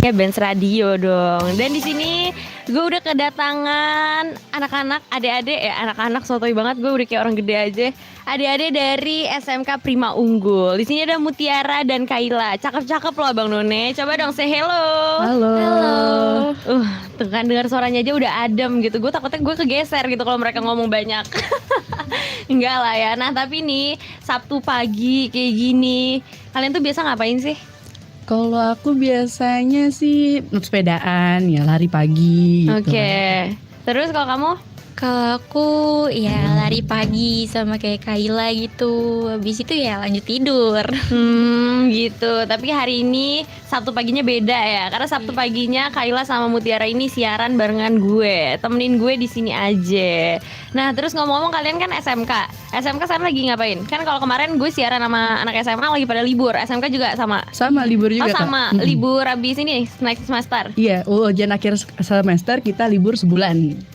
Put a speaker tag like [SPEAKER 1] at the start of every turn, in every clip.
[SPEAKER 1] Ya Benz Radio dong. Dan di sini gue udah kedatangan anak-anak, adik-adik ya, anak-anak sotoy banget, gue udah kayak orang gede aja. Adik-adik dari SMK Prima Unggul. Di sini ada Mutiara dan Kaila. Cakep-cakep loh Bang None. Coba dong say hello.
[SPEAKER 2] Halo.
[SPEAKER 3] Halo.
[SPEAKER 1] Tuh kan dengar suaranya aja udah adem gitu. Gue takutnya gue kegeser gitu kalau mereka ngomong banyak. Enggak lah ya. Nah tapi nih Sabtu pagi kayak gini, kalian tuh biasa ngapain sih?
[SPEAKER 2] Kalau aku biasanya sih sepedaan, ya lari pagi gitu.
[SPEAKER 1] Oke. Terus kalau kamu?
[SPEAKER 3] Kalau aku ya lari pagi sama kayak Kaila gitu. Habis itu ya lanjut tidur.
[SPEAKER 1] Gitu. Tapi hari ini Sabtu paginya beda ya. Karena Sabtu paginya Kaila sama Mutiara ini siaran barengan gue. Temenin gue di sini aja. Nah, terus ngomong-ngomong kalian kan SMK. SMK sekarang lagi ngapain? Kan kalau kemarin gue siaran sama anak SMA lagi pada libur. SMK juga sama.
[SPEAKER 2] Sama libur
[SPEAKER 1] Oh,
[SPEAKER 2] juga Kak.
[SPEAKER 1] sama. Libur habis ini naik semester.
[SPEAKER 2] Iya, ujian akhir semester kita libur sebulan.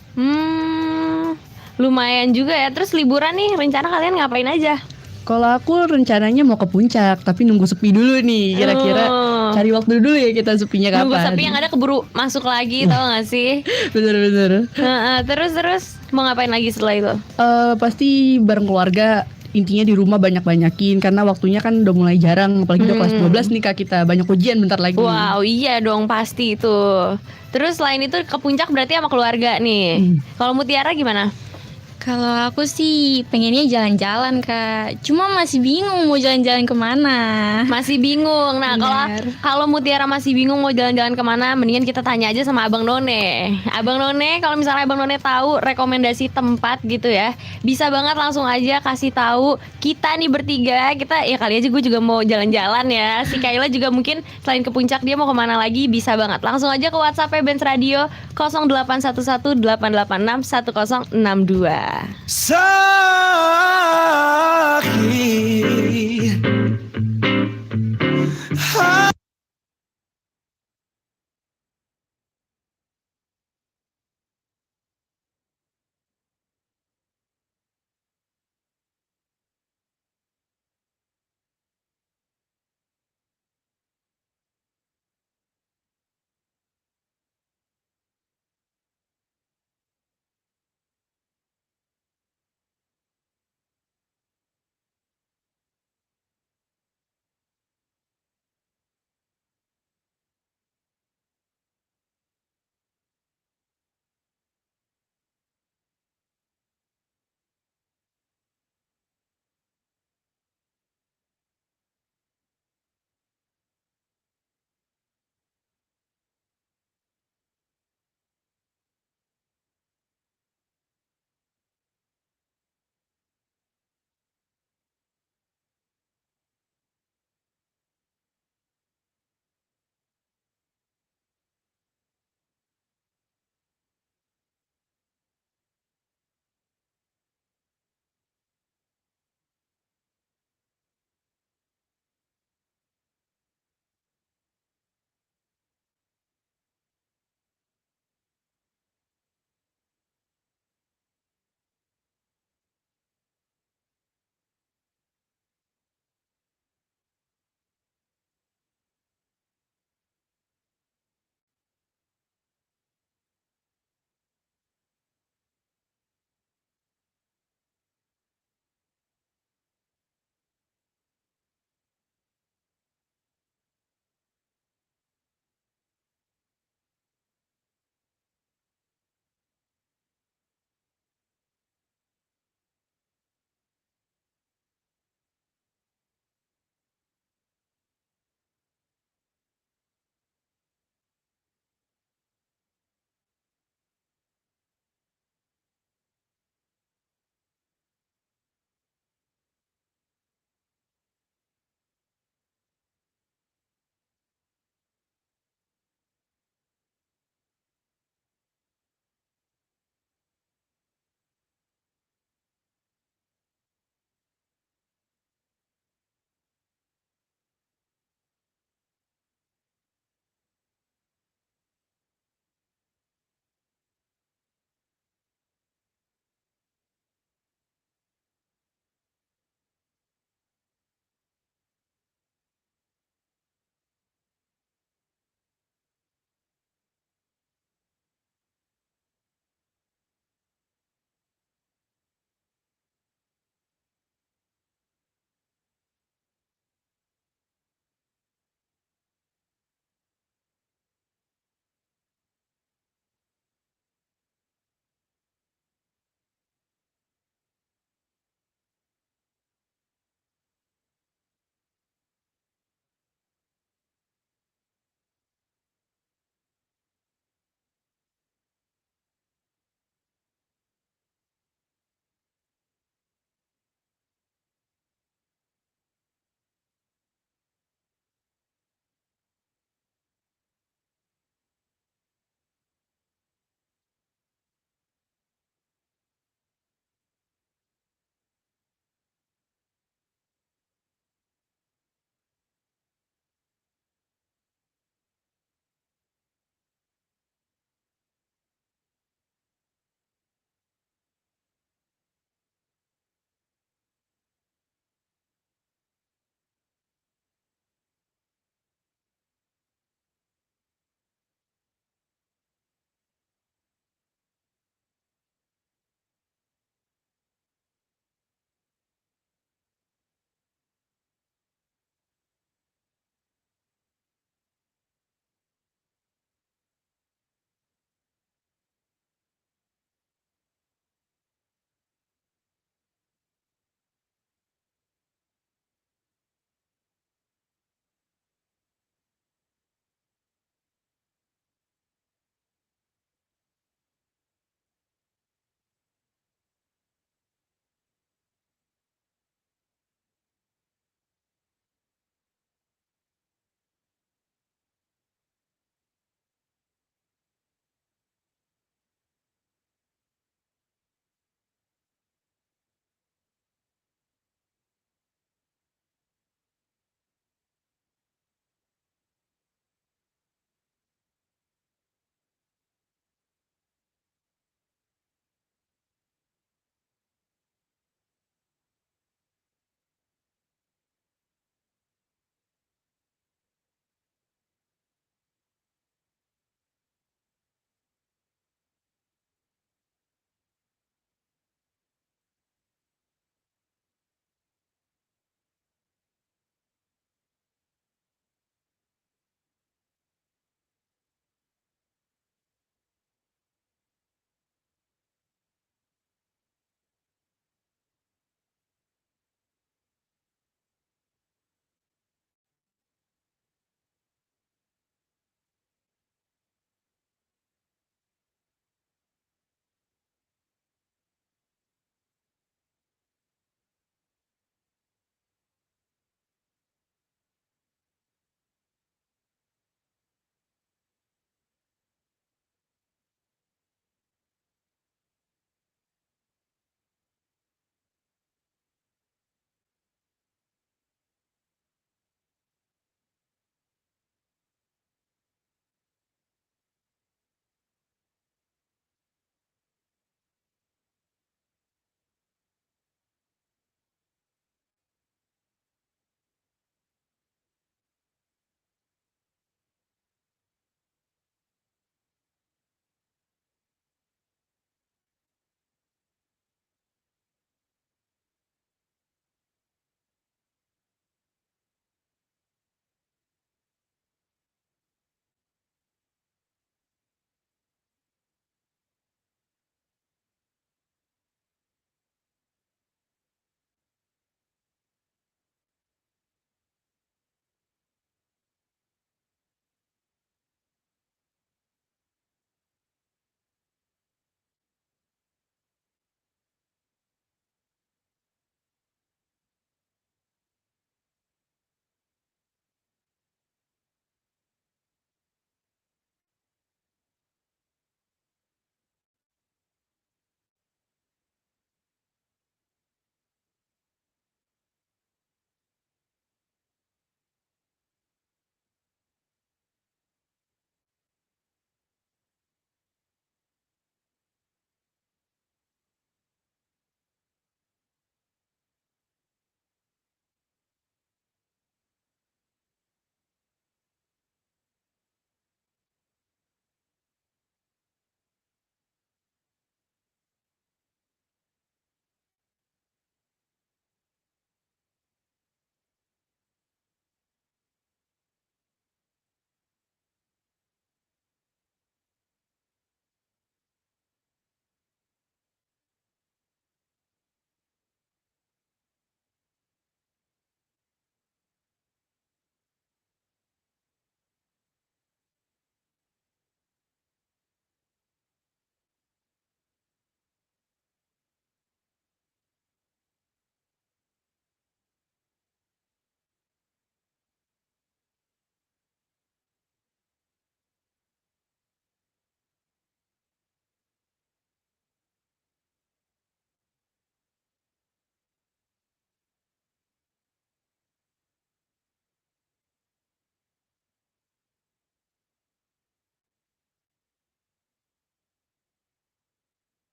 [SPEAKER 1] Lumayan juga ya. Terus liburan nih, rencana kalian ngapain aja?
[SPEAKER 2] Kalau aku rencananya mau ke puncak, tapi nunggu sepi dulu nih. Kira-kira cari waktu dulu ya kita sepinya kapan.
[SPEAKER 1] Nunggu sepi yang ada keburu masuk lagi, tau gak sih?
[SPEAKER 2] Bener-bener.
[SPEAKER 1] Terus mau ngapain lagi setelah itu?
[SPEAKER 2] Pasti bareng keluarga. Intinya di rumah banyak-banyakin karena waktunya kan udah mulai jarang, apalagi udah kelas 12 nih Kak, kita banyak ujian bentar lagi.
[SPEAKER 1] Wow, iya dong pasti itu. Terus selain itu ke puncak berarti sama keluarga nih. Kalau Mutiara gimana?
[SPEAKER 3] Kalau aku sih pengennya jalan-jalan Kak. Cuma masih bingung mau jalan-jalan kemana.
[SPEAKER 1] Masih bingung. Nah,
[SPEAKER 3] Benar.
[SPEAKER 1] kalau Mutiara masih bingung mau jalan-jalan kemana, mendingan kita tanya aja sama Abang None. Abang None, kalau misalnya Abang None tahu rekomendasi tempat gitu ya, bisa banget langsung aja kasih tahu kita nih bertiga. Kita ya kali aja gue juga mau jalan-jalan ya. Si Kayla juga mungkin selain ke puncak dia mau kemana lagi bisa banget. Langsung aja ke WhatsApp-nya Benz Radio 0811 886 1062.
[SPEAKER 4] Sakit.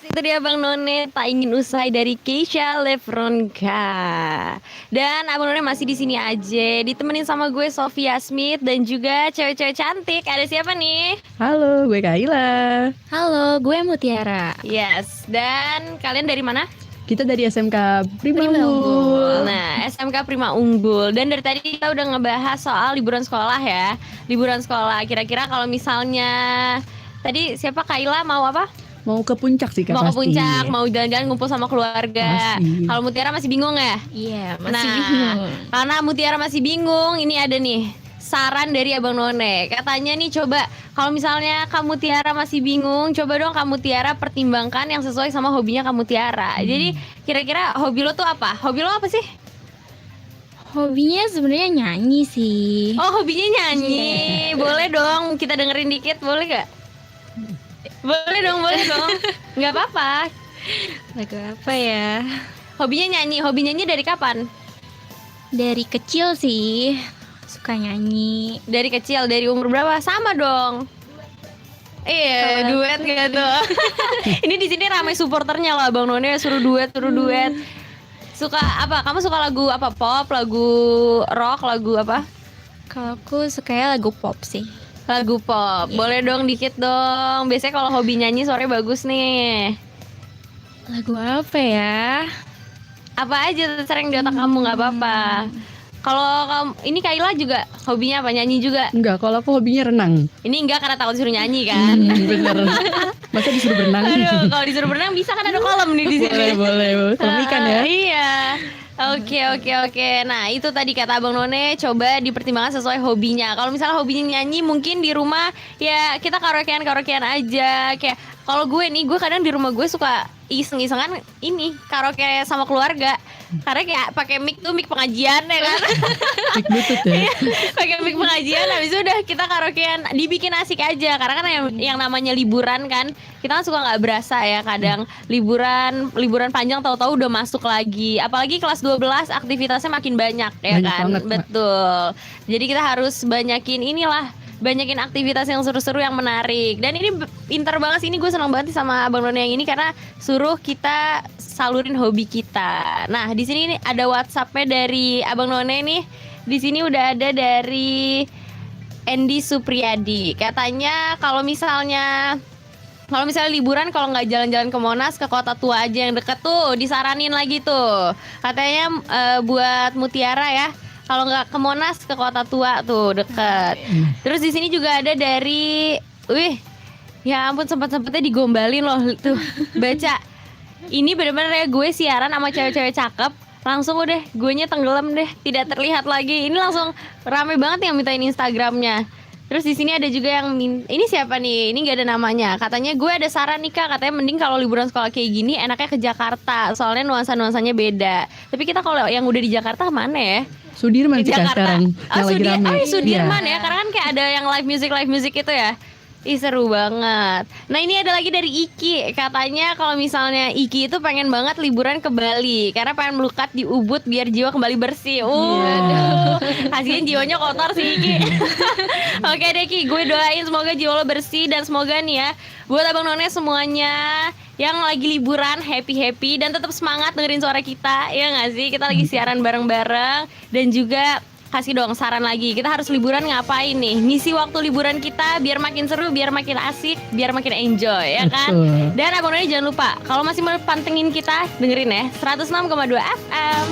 [SPEAKER 1] Itu dia Bang None, tak ingin usai dari Keisha Lefronka. Dan Abang None masih di sini aja, ditemenin sama gue Sofia Smith dan juga cewek-cewek cantik. Ada siapa nih?
[SPEAKER 2] Halo, gue Kaila.
[SPEAKER 3] Halo, gue Mutiara.
[SPEAKER 1] Yes, dan kalian dari mana?
[SPEAKER 2] Kita dari SMK Prima
[SPEAKER 3] Prima
[SPEAKER 2] Unggul.
[SPEAKER 1] Nah, SMK Prima Unggul. Dan dari tadi kita udah ngebahas soal liburan sekolah ya. Liburan sekolah. Kira-kira kalau misalnya tadi siapa Kaila mau apa?
[SPEAKER 2] Mau ke puncak sih Kak
[SPEAKER 1] Mau ke
[SPEAKER 2] pasti.
[SPEAKER 1] puncak, mau jalan-jalan ngumpul sama keluarga.
[SPEAKER 2] Pasti.
[SPEAKER 1] Kalau Mutiara masih bingung ya?
[SPEAKER 3] Iya, masih
[SPEAKER 1] Nah,
[SPEAKER 3] bingung.
[SPEAKER 1] karena Mutiara masih bingung, ini ada nih saran dari Abang None. Katanya nih coba kalau misalnya kamu Tiara masih bingung, coba dong kamu Tiara pertimbangkan yang sesuai sama hobinya kamu Tiara. Jadi kira-kira hobi lo tuh apa? Hobi lo apa sih?
[SPEAKER 3] Hobinya sebenarnya nyanyi sih.
[SPEAKER 1] Oh, hobinya nyanyi. Boleh dong kita dengerin dikit, boleh gak? Boleh dong, boleh dong. Nggak apa-apa.
[SPEAKER 3] Lagu apa ya?
[SPEAKER 1] Hobinya nyanyi. Hobi nyanyi dari kapan?
[SPEAKER 3] Dari kecil sih suka nyanyi.
[SPEAKER 1] Dari kecil, dari umur berapa? Sama dong. Iya,
[SPEAKER 3] Kalau-
[SPEAKER 1] duet gitu. Ini di sini ramai supporternya loh, Bang None suruh duet, suruh duet. Suka apa? Kamu suka lagu apa? Pop, lagu rock, lagu apa?
[SPEAKER 3] Kalau aku sukanya lagu pop sih.
[SPEAKER 1] Lagu pop. Boleh dong dikit dong. Biasanya kalau hobi nyanyi suaranya bagus nih.
[SPEAKER 3] Lagu apa ya?
[SPEAKER 1] Apa aja terserah yang di otak kamu, nggak apa-apa. Kalau kamu, ini Kaila juga hobinya apa? Nyanyi juga.
[SPEAKER 2] Enggak, kalau aku hobinya renang.
[SPEAKER 1] Ini enggak karena takut disuruh nyanyi kan?
[SPEAKER 2] Bener. Masa disuruh berenang?
[SPEAKER 1] Aduh, kalau disuruh berenang bisa kan ada kolam nih di sini.
[SPEAKER 2] boleh. Kolam ikan ya.
[SPEAKER 1] Iya. Oke. Nah, itu tadi kata Abang None, coba dipertimbangkan sesuai hobinya. Kalau misalnya hobinya nyanyi, mungkin di rumah ya kita karaokean aja. Kayak kalau gue kadang di rumah gue suka iseng-isengan ini karaoke sama keluarga. Karena kayak pakai mic tuh mic pengajian ya kan.
[SPEAKER 2] Mic Bluetooth ya.
[SPEAKER 1] Pakai mic pengajian habis itu udah kita karaokean, dibikin asik aja karena kan yang namanya liburan kan kita kan suka nggak berasa ya kadang liburan panjang tahu-tahu udah masuk lagi, apalagi kelas 12 aktivitasnya makin banyak ya
[SPEAKER 2] Banyak
[SPEAKER 1] kan.
[SPEAKER 2] banget, Mak.
[SPEAKER 1] Betul, jadi kita harus banyakin aktivitas yang seru-seru yang menarik. Dan ini pinter banget sih, ini gue seneng banget sama Abang None yang ini karena suruh kita salurin hobi kita. Nah, di sini nih ada WhatsApp-nya dari Abang None nih. Di sini udah ada dari Andy Supriyadi. Katanya kalau misalnya liburan kalau nggak jalan-jalan ke Monas, ke Kota Tua aja yang deket tuh, disaranin lagi tuh. Katanya buat Mutiara ya. Kalau nggak ke Monas, ke Kota Tua tuh deket. Terus di sini juga ada dari, ya ampun sempet-sempetnya digombalin loh tuh. Baca, ini bener-bener ya gue siaran sama cewek-cewek cakep, langsung udah guenya tenggelam deh, tidak terlihat lagi. Ini langsung rame banget yang mintain Instagramnya. Terus di sini ada juga yang ini siapa nih? Ini nggak ada namanya. Katanya gue ada saran nih Kak, katanya mending kalau liburan sekolah kayak gini enaknya ke Jakarta, soalnya nuansa-nuansanya beda. Tapi kita kalau yang udah di Jakarta mana ya?
[SPEAKER 2] Sudirman
[SPEAKER 1] Di
[SPEAKER 2] sih Kak, sekarang yang lagi rame.
[SPEAKER 1] Sudirman
[SPEAKER 2] Iya.
[SPEAKER 1] ya, karena kan kayak ada yang live music itu ya. Ih seru banget. Nah ini ada lagi dari Iki. Katanya kalau misalnya Iki itu pengen banget liburan ke Bali karena pengen melukat di Ubud biar jiwa kembali bersih. Aduh, kasihan jiwanya kotor sih Iki. Oke deh Ki, gue doain semoga jiwa lo bersih dan semoga nih ya buat Abang None semuanya yang lagi liburan happy dan tetap semangat dengerin suara kita. Ya nggak sih, kita lagi siaran bareng-bareng. Dan juga kasih dong saran lagi, kita harus liburan ngapain nih, ngisi waktu liburan kita biar makin seru, biar makin asik, biar makin enjoy ya kan.
[SPEAKER 2] Betul.
[SPEAKER 1] Dan Abang None jangan lupa kalau masih mau pantengin kita, dengerin ya 106,2 FM.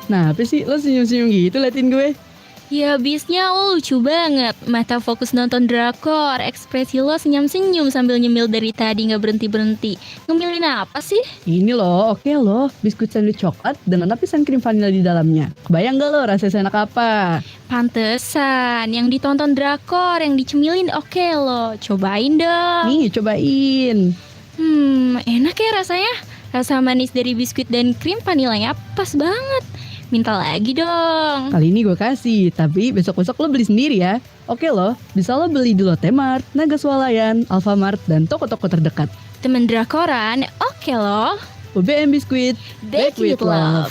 [SPEAKER 2] Nah, apa sih lo senyum-senyum gitu liatin gue?
[SPEAKER 3] Ya abisnya lo lucu banget. Mata fokus nonton drakor, ekspresi lo senyum-senyum sambil nyemil dari tadi gak berhenti-berhenti. Ngemilin apa sih?
[SPEAKER 2] Ini loh, oke loh, biskuit sandwich coklat dengan lapisan krim vanila di dalamnya. Kebayang gak lo rasanya enak apa?
[SPEAKER 3] Pantesan, yang ditonton drakor, yang dicemilin oke lo. Cobain dong.
[SPEAKER 2] Nih, cobain.
[SPEAKER 3] Enak ya rasanya. Rasa manis dari biskuit dan krim vanilanya pas banget. Minta lagi dong.
[SPEAKER 2] Kali ini gue kasih, tapi besok-besok lo beli sendiri ya. Oke loh, bisa lo beli di Lotte Mart, Naga Swalayan, Alfamart, dan toko-toko terdekat.
[SPEAKER 3] Temen drakoran, oke loh.
[SPEAKER 2] UBM Biskuit,
[SPEAKER 3] Bake with love.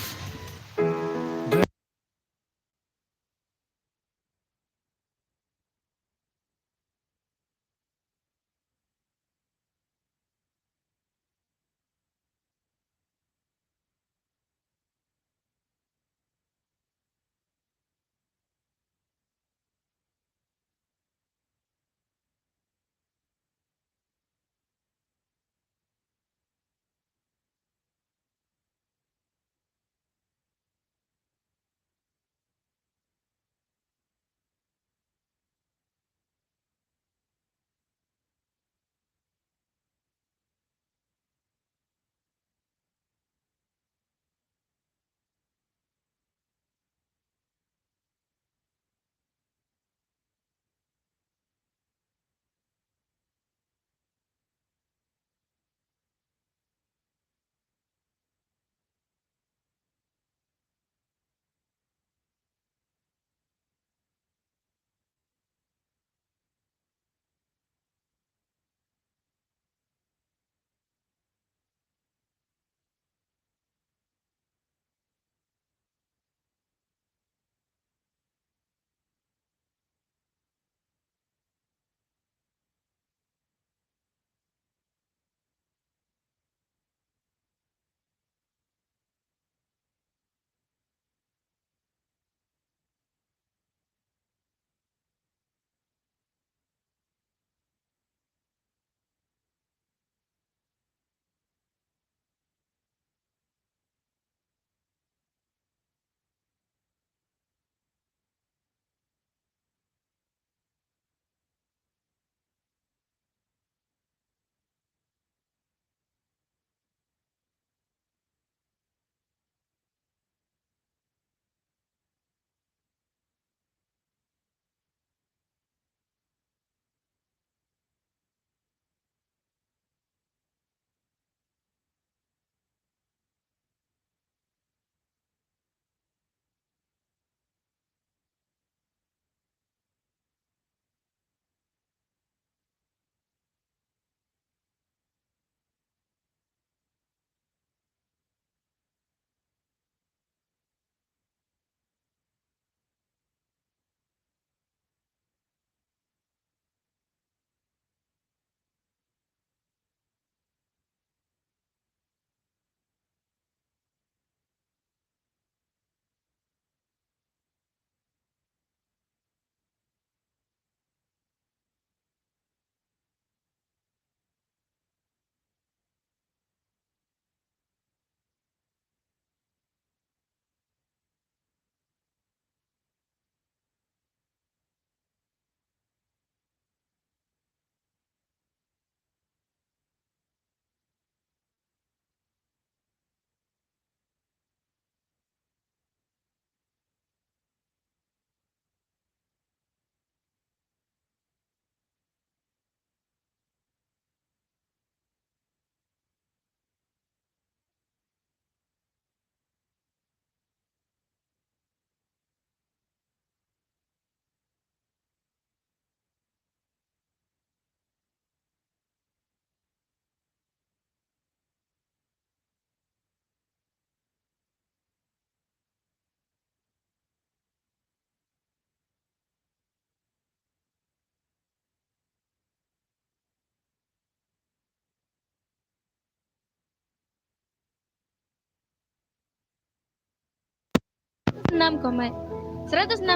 [SPEAKER 3] enam 106,2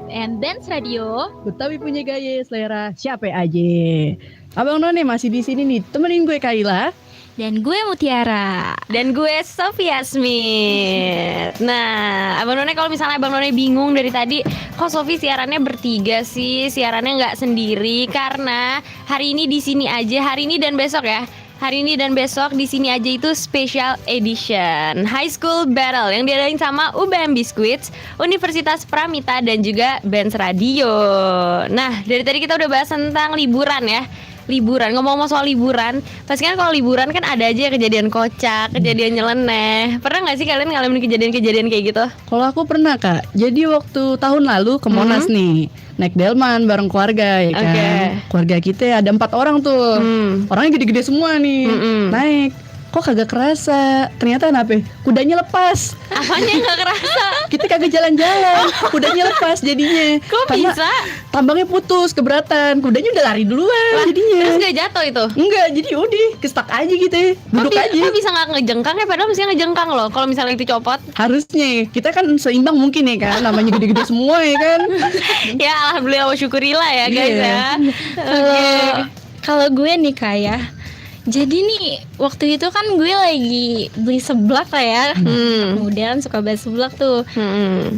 [SPEAKER 3] FM Benz Radio.
[SPEAKER 2] Betawi punya gaya selera siapa aja. Abang None masih di sini nih, temenin gue Kaila.
[SPEAKER 3] Dan gue Mutiara.
[SPEAKER 1] Dan gue Sofia Smith. Nah, Abang None kalau misalnya Abang None bingung dari tadi, kok Sofi siarannya bertiga sih, siarannya nggak sendiri, karena hari ini di sini aja, hari ini dan besok ya. Hari ini dan besok di sini aja itu special edition High School Battle yang diadain sama UBM Biscuits, Universitas Pramita dan juga Benz Radio. Nah, dari tadi kita udah bahas tentang liburan ya. Liburan, ngomong-ngomong soal liburan, pasti kan kalau liburan kan ada aja kejadian kocak, kejadian nyeleneh. Pernah nggak sih kalian ngalamin kejadian-kejadian kayak gitu?
[SPEAKER 2] Kalau aku pernah Kak, jadi waktu tahun lalu ke Monas nih, naik delman bareng keluarga ya kan.
[SPEAKER 1] Oke.
[SPEAKER 2] Keluarga kita ada 4 orang tuh, orangnya gede-gede semua nih, naik. Kok kagak kerasa? Ternyata kenapa? Kudanya lepas.
[SPEAKER 1] Apanya nggak kerasa?
[SPEAKER 2] Kita kagak jalan-jalan, kudanya lepas jadinya.
[SPEAKER 1] Kok
[SPEAKER 2] Karena
[SPEAKER 1] bisa?
[SPEAKER 2] tambangnya putus, keberatan. Kudanya udah lari duluan jadinya.
[SPEAKER 1] Terus nggak jatuh itu?
[SPEAKER 2] Enggak, jadi udah kestak aja gitu ya. Duduk aja.
[SPEAKER 1] Kok bisa nggak ngejengkang ya? Padahal mestinya ngejengkang loh. Kalau misalnya itu copot.
[SPEAKER 2] Harusnya kita kan seimbang mungkin ya kan, namanya gede-gede semua ya kan.
[SPEAKER 1] Ya alhamdulillah wa syukurillah ya guys
[SPEAKER 2] Iya.
[SPEAKER 1] ya.
[SPEAKER 3] Kalau gue nih kayak, jadi nih waktu itu kan gue lagi beli seblak lah ya. Kemudian suka banget seblak tuh.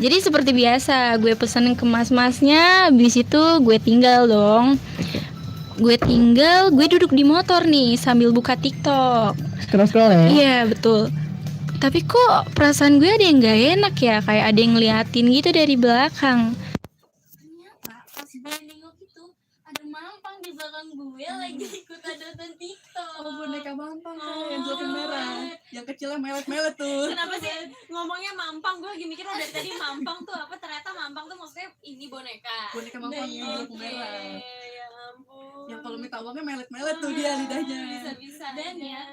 [SPEAKER 3] Jadi seperti biasa gue pesenin ke mas-masnya, habis itu gue tinggal dong. Gue duduk di motor nih sambil buka TikTok.
[SPEAKER 2] Scroll-scroll ya.
[SPEAKER 3] Iya betul. Tapi kok perasaan gue ada yang gak enak ya, kayak ada yang ngeliatin gitu dari belakang. Ternyata pas gue nengok itu ada mampang di belakang gue lagi ikutan nonton TikTok.
[SPEAKER 2] boneka mampang yang jilbab merah, yang kecilnya melet-melet tuh.
[SPEAKER 1] Kenapa sih ngomongnya mampang? Gue lagi mikir dari tadi mampang tuh apa, ternyata mampang tuh maksudnya ini boneka.
[SPEAKER 2] Boneka mampang yang jilbab merah.
[SPEAKER 1] Ya ampun.
[SPEAKER 2] Yang kalau minta uangnya melet-melet tuh dia lidahnya.
[SPEAKER 1] Bisa
[SPEAKER 3] Dan ya,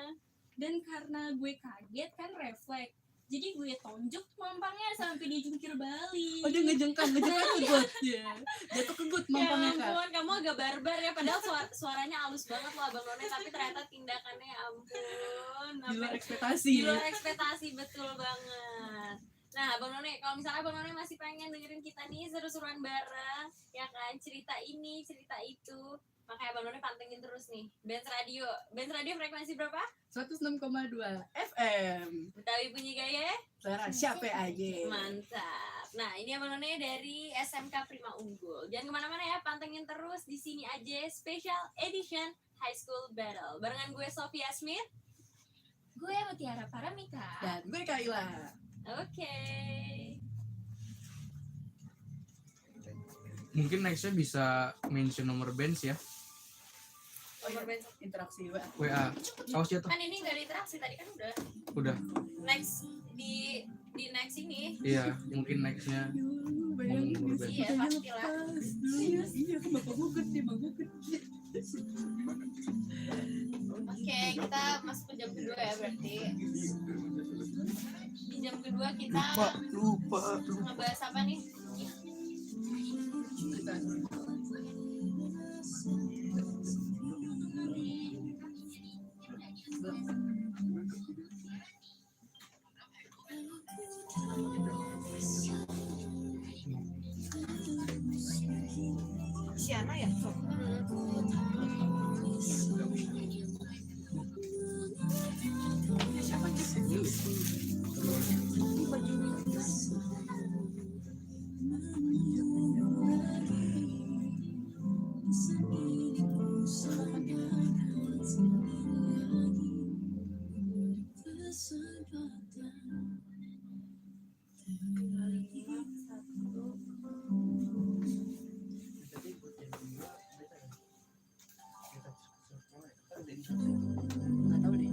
[SPEAKER 3] dan karena gue kaget kan refleks, jadi gue tonjok mampangnya sampai dia jungkir balik.
[SPEAKER 2] Oh dia ngejengkang ke gut ya. Jatuh ke gut mampangnya
[SPEAKER 1] Ya
[SPEAKER 2] Kak.
[SPEAKER 1] ampun, kamu agak barbar ya. Padahal suaranya halus banget loh Abang None, tapi ternyata tindakannya ya ampun.
[SPEAKER 2] Di luar ekspektasi.
[SPEAKER 1] Di luar ekspektasi, betul banget. Nah Abang None, kalau misalnya Abang None masih pengen dengerin kita nih seru-seruan bareng, ya kan, cerita ini, cerita itu, makanya Abang None pantengin terus nih Benz Radio. Benz Radio frekuensi berapa?
[SPEAKER 2] 106,2 FM.
[SPEAKER 1] Betawi bunyi gaya.
[SPEAKER 2] Suara siapa aja.
[SPEAKER 1] Mantap. Nah, ini Abang None dari SMK Prima Unggul. Jangan kemana-mana ya, pantengin terus di sini aja Special Edition High School Battle. Barengan gue Sofia Smith.
[SPEAKER 3] Gue Mutiara Paramita.
[SPEAKER 2] Dan gue Kaila.
[SPEAKER 1] Oke.
[SPEAKER 4] Mungkin nextnya bisa mention nomor Benz ya.
[SPEAKER 1] Nomor Benz.
[SPEAKER 2] Interaksi WA.
[SPEAKER 4] WA. Awas jatuh.
[SPEAKER 1] Kan ini nggak ada interaksi tadi kan udah.
[SPEAKER 4] Udah.
[SPEAKER 1] Next di next ini.
[SPEAKER 4] Iya, mungkin nextnya ngomong nomor Benz.
[SPEAKER 1] Iya, pastilah.
[SPEAKER 2] Iya, bapak gue gede, bapak gue gede.
[SPEAKER 1] Oke, kita masuk ke jam kedua ya berarti. Di jam kedua kita
[SPEAKER 4] Lupa.
[SPEAKER 1] ngebahas apa nih? Siana ya?
[SPEAKER 2] Nggak tahu deh.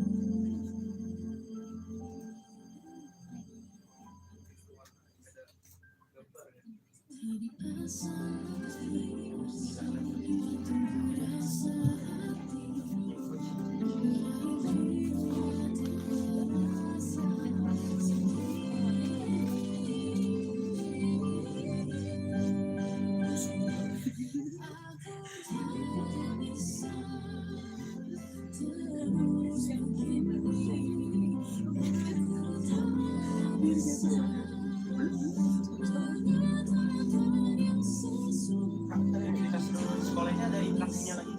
[SPEAKER 5] Sekolahnya ada interaksinya lagi.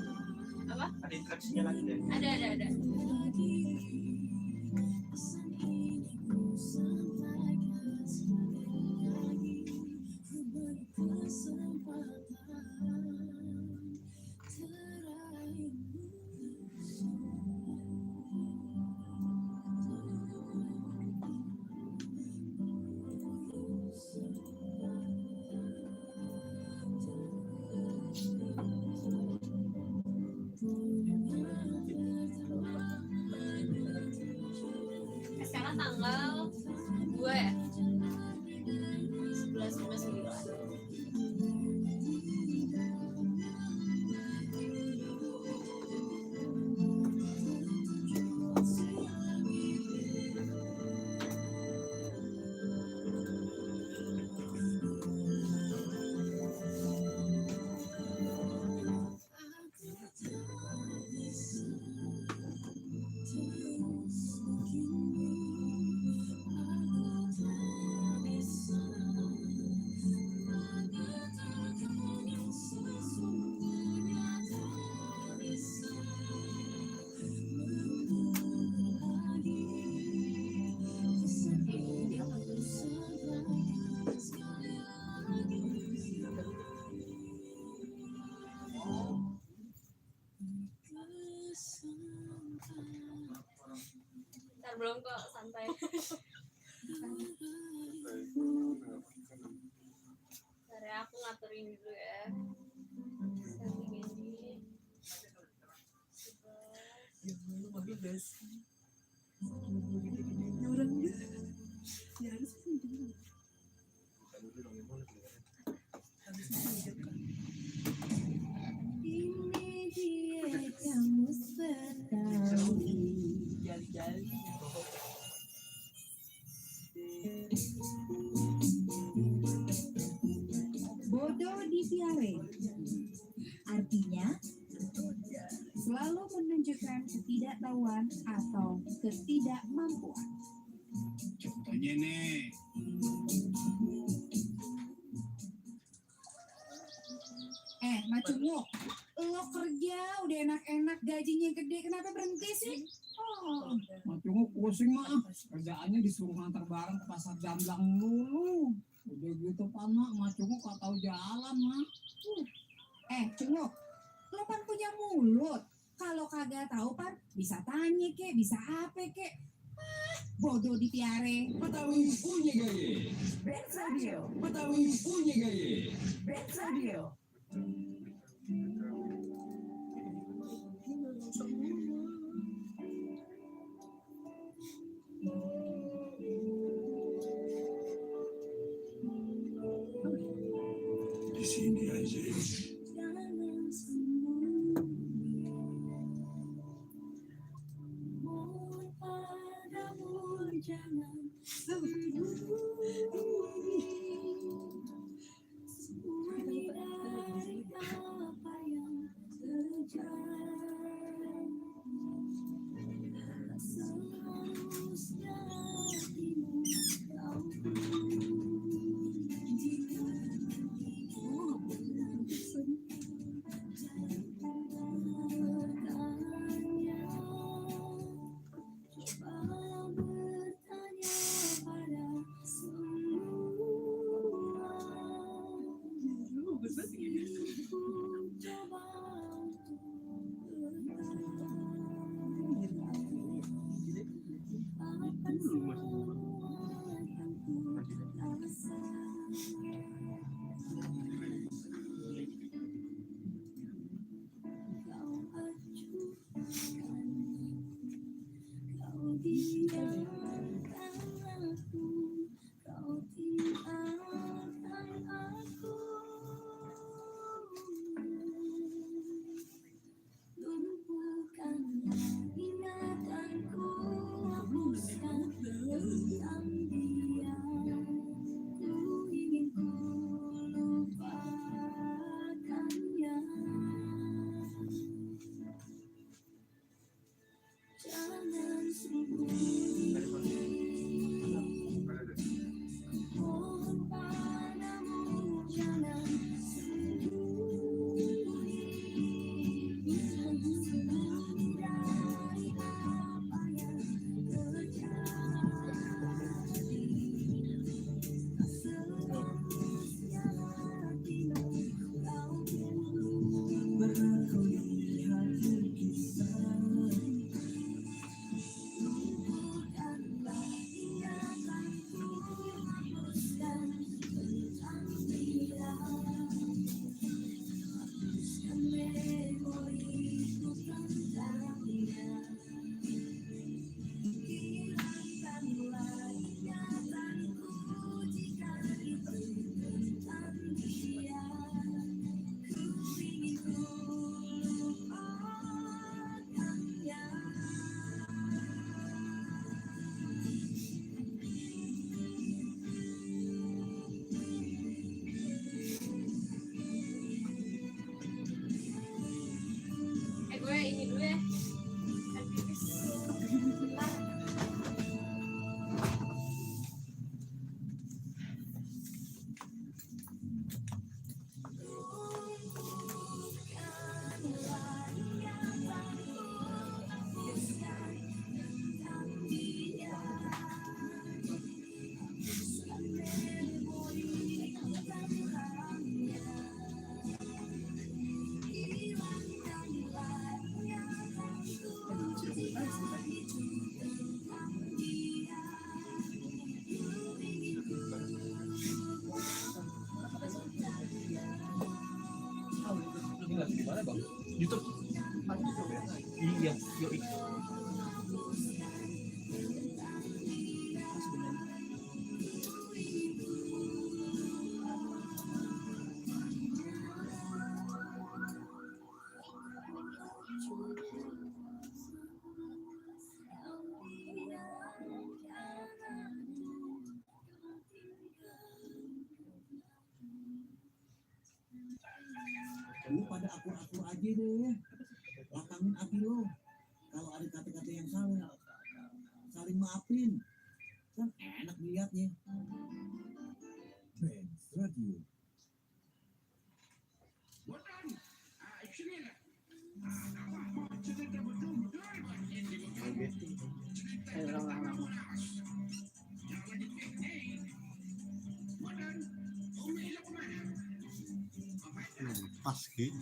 [SPEAKER 1] Apa?
[SPEAKER 5] Ada interaksinya lagi deh.
[SPEAKER 1] Ada. Sekarang tanggal 2 ya? 11.59. Ntar belum kok, santai. Ntar ya, aku ngaturin dulu ya. Setting ini.
[SPEAKER 5] Ini dia kamu sekali. Bodoh dipiare. Artinya selalu menunjukkan ketidaktahuan atau ketidakmampuan.
[SPEAKER 6] Contohnya nih,
[SPEAKER 5] Macungu, lo kerja udah enak-enak gajinya gede, kenapa berhenti sih? Oh,
[SPEAKER 6] macungku pusing mah. Kerjaannya disuruh ngantar barang ke pasar Jamblang dulu. Udah gitu pan mah, macungku gak tahu jalan mah.
[SPEAKER 5] Cunguk, lo kan punya mulut. Kalau kagak tahu pan, bisa tanya kek, bisa apa kek. Bodoh dipiare.
[SPEAKER 7] Betawi punya gaya,
[SPEAKER 5] Benz Radio,
[SPEAKER 7] Betawi punya gaya.
[SPEAKER 5] Benz Radio.
[SPEAKER 7] Di sini aja.
[SPEAKER 5] Jangan sembunyi. Mohon padamu jangan sembunyi. Sembunyi dari apa yang terjadi. Seharusnya hatimu tahu. Jika
[SPEAKER 4] Di mana bang? YouTube. Iya, yoi.
[SPEAKER 6] Lu pada akur-akur aja deh. Lapangin hati lo. Kalau ada kata-kata yang salah, saling maafin. Kan enak dilihatnya.
[SPEAKER 7] Benz Radio.
[SPEAKER 8] Pas Ki.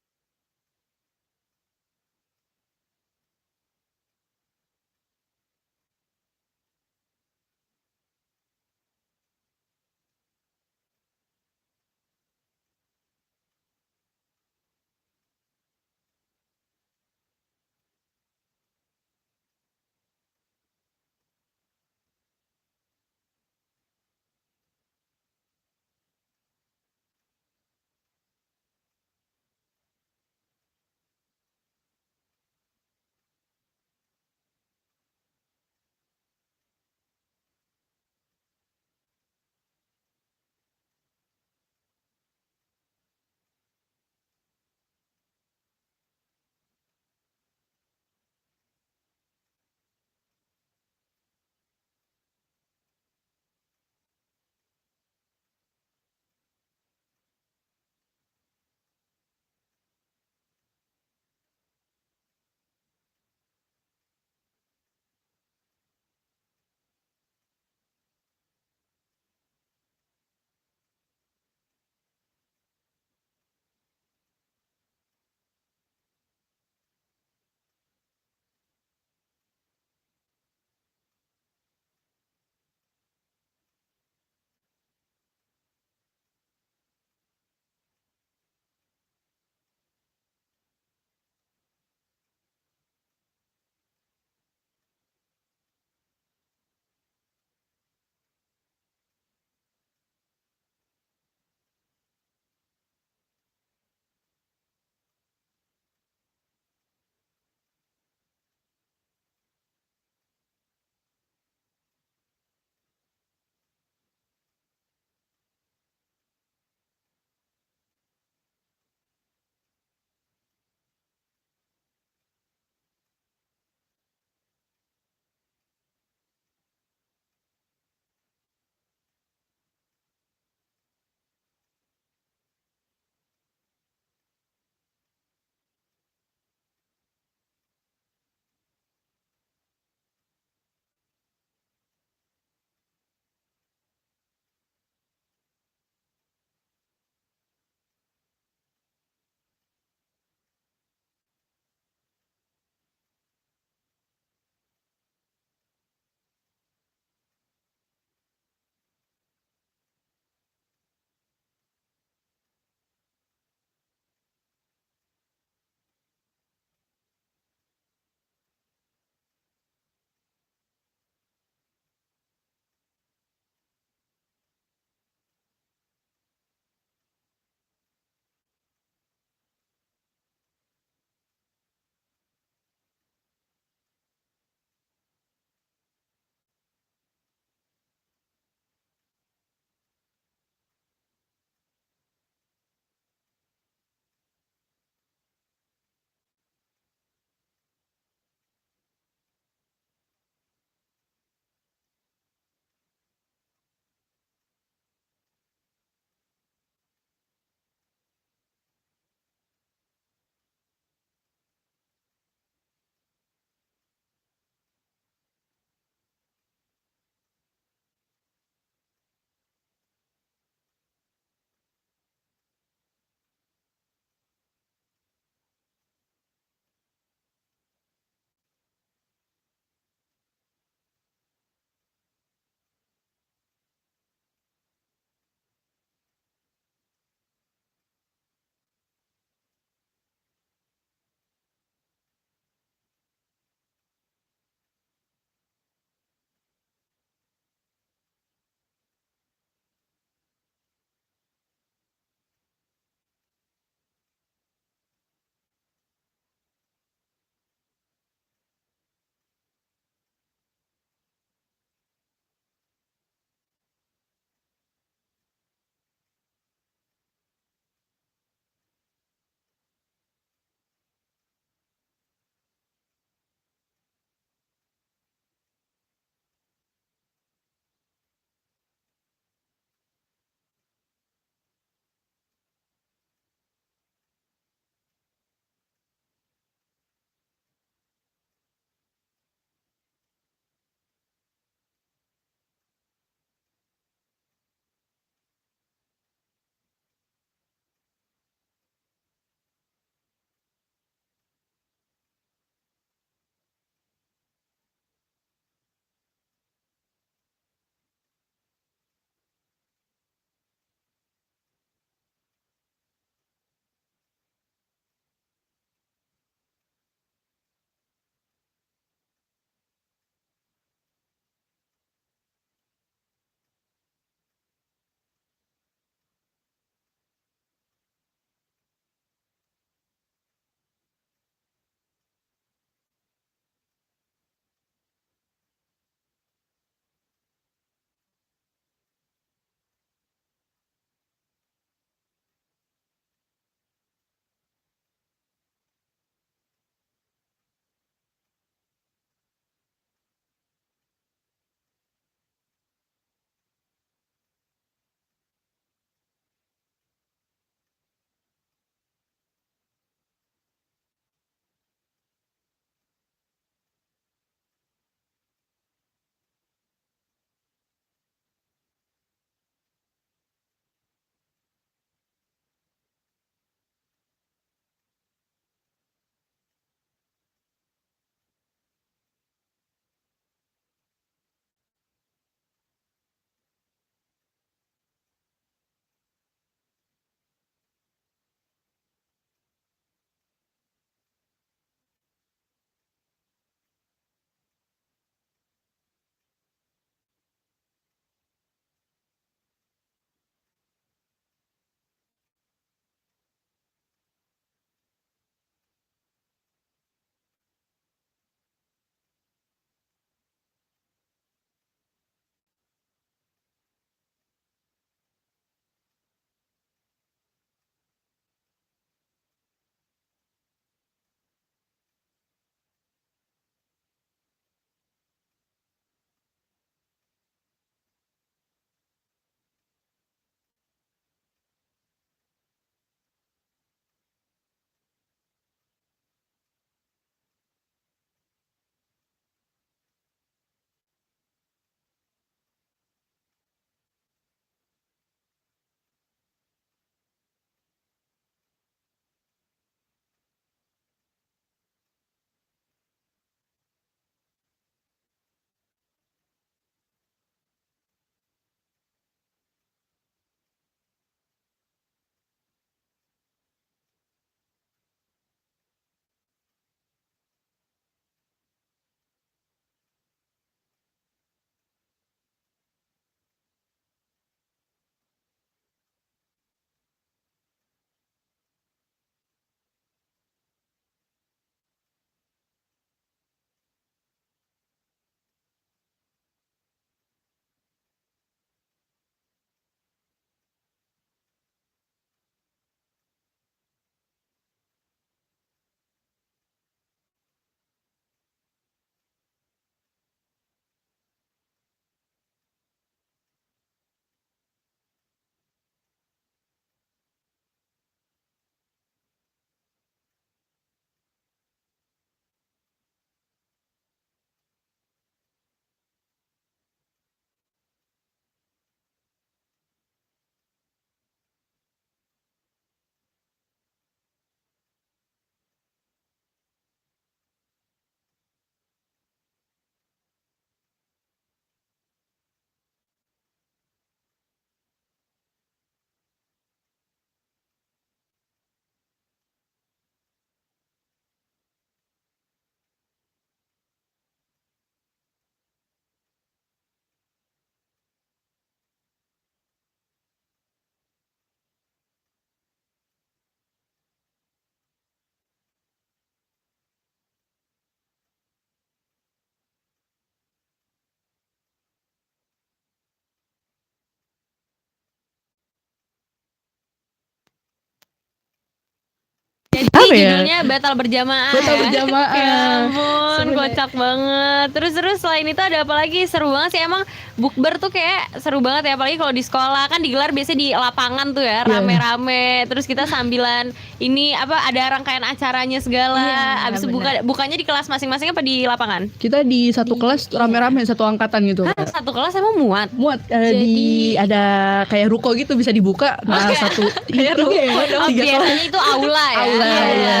[SPEAKER 1] Jadi
[SPEAKER 2] Apa ya?
[SPEAKER 1] judulnya batal berjamaah.
[SPEAKER 2] Batal
[SPEAKER 1] ya?
[SPEAKER 2] berjamaah.
[SPEAKER 1] Ya ampun,
[SPEAKER 2] Sebenarnya.
[SPEAKER 1] kocak banget. Terus selain itu ada apa lagi? Seru banget sih emang bukber tuh kayak seru banget ya, apalagi kalau di sekolah kan digelar biasanya di lapangan tuh ya,
[SPEAKER 2] Iya.
[SPEAKER 1] rame-rame. Terus kita sambilan ini apa ada rangkaian acaranya segala.
[SPEAKER 3] Iya,
[SPEAKER 1] Abis itu
[SPEAKER 3] benar.
[SPEAKER 1] bukannya di kelas masing-masing apa di lapangan?
[SPEAKER 2] Kita di satu kelas rame-rame satu angkatan gitu.
[SPEAKER 1] Hah, satu kelas emang muat?
[SPEAKER 2] Muat
[SPEAKER 3] Jadi-
[SPEAKER 2] ada kayak ruko gitu bisa dibuka. Nah, satu
[SPEAKER 3] Kayak
[SPEAKER 2] itu
[SPEAKER 3] ruko
[SPEAKER 2] ya,
[SPEAKER 1] Oh,
[SPEAKER 2] tiga kelas
[SPEAKER 1] biasanya itu aula ya.
[SPEAKER 2] Aula, iya.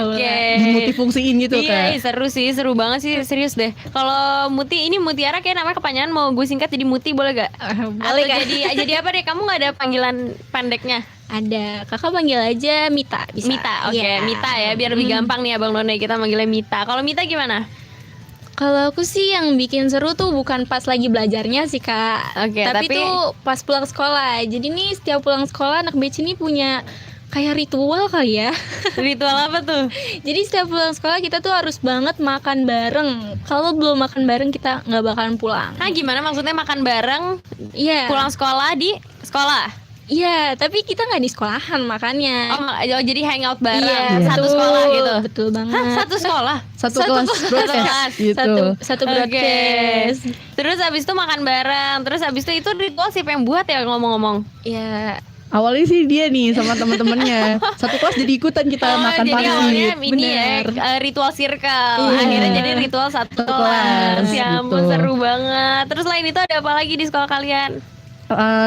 [SPEAKER 1] Oke.
[SPEAKER 2] dimultifungsiin gitu
[SPEAKER 1] Iya,
[SPEAKER 2] Kak.
[SPEAKER 1] seru sih, seru banget sih, serius deh. Kalau Muti ini Mutiara kayak namanya kepanjangan, mau gue singkat jadi Muti boleh gak?
[SPEAKER 3] Boleh,
[SPEAKER 1] Atau
[SPEAKER 3] Kak.
[SPEAKER 1] jadi apa deh? Kamu nggak ada panggilan pendeknya?
[SPEAKER 3] Ada, kakak panggil aja Mita bisa.
[SPEAKER 1] Mita, oke,
[SPEAKER 3] Iya.
[SPEAKER 1] Mita ya, biar lebih gampang nih Abang None kita manggilnya Mita. Kalau Mita gimana?
[SPEAKER 3] Kalau aku sih yang bikin seru tuh bukan pas lagi belajarnya sih kak,
[SPEAKER 1] Oke,
[SPEAKER 3] tapi
[SPEAKER 1] tapi-
[SPEAKER 3] tuh pas pulang sekolah. Jadi nih setiap pulang sekolah anak BC ini punya kayak ritual kali ya.
[SPEAKER 1] Ritual apa tuh?
[SPEAKER 3] Jadi setiap pulang sekolah kita tuh harus banget makan bareng. Kalau belum makan bareng kita nggak bakalan pulang.
[SPEAKER 1] Nah, gimana maksudnya makan bareng
[SPEAKER 3] Iya.
[SPEAKER 1] pulang sekolah di sekolah?
[SPEAKER 3] Iya, tapi kita nggak di sekolahan makannya.
[SPEAKER 1] Oh, jadi hangout bareng
[SPEAKER 3] Iya,
[SPEAKER 1] satu
[SPEAKER 3] betul,
[SPEAKER 1] sekolah gitu.
[SPEAKER 3] Betul banget.
[SPEAKER 1] Hah, satu sekolah?
[SPEAKER 2] Satu
[SPEAKER 3] Satu
[SPEAKER 2] kelas
[SPEAKER 3] kelas.
[SPEAKER 2] broadcast gitu.
[SPEAKER 3] Satu
[SPEAKER 1] Oke.
[SPEAKER 3] broadcast.
[SPEAKER 1] Terus abis itu makan bareng. Terus abis itu ritual siapa yang buat ya ngomong-ngomong?
[SPEAKER 3] Ya,
[SPEAKER 2] Awalnya sih dia nih sama teman-temannya. Satu kelas jadi ikutan kita makan
[SPEAKER 1] jadi awalnya
[SPEAKER 2] pangsit.
[SPEAKER 1] ini ya ritual circle. Akhirnya jadi ritual satu kelas.
[SPEAKER 2] kelas,
[SPEAKER 1] Ya ampun
[SPEAKER 2] gitu.
[SPEAKER 1] seru banget. Terus selain itu ada apa lagi di sekolah kalian?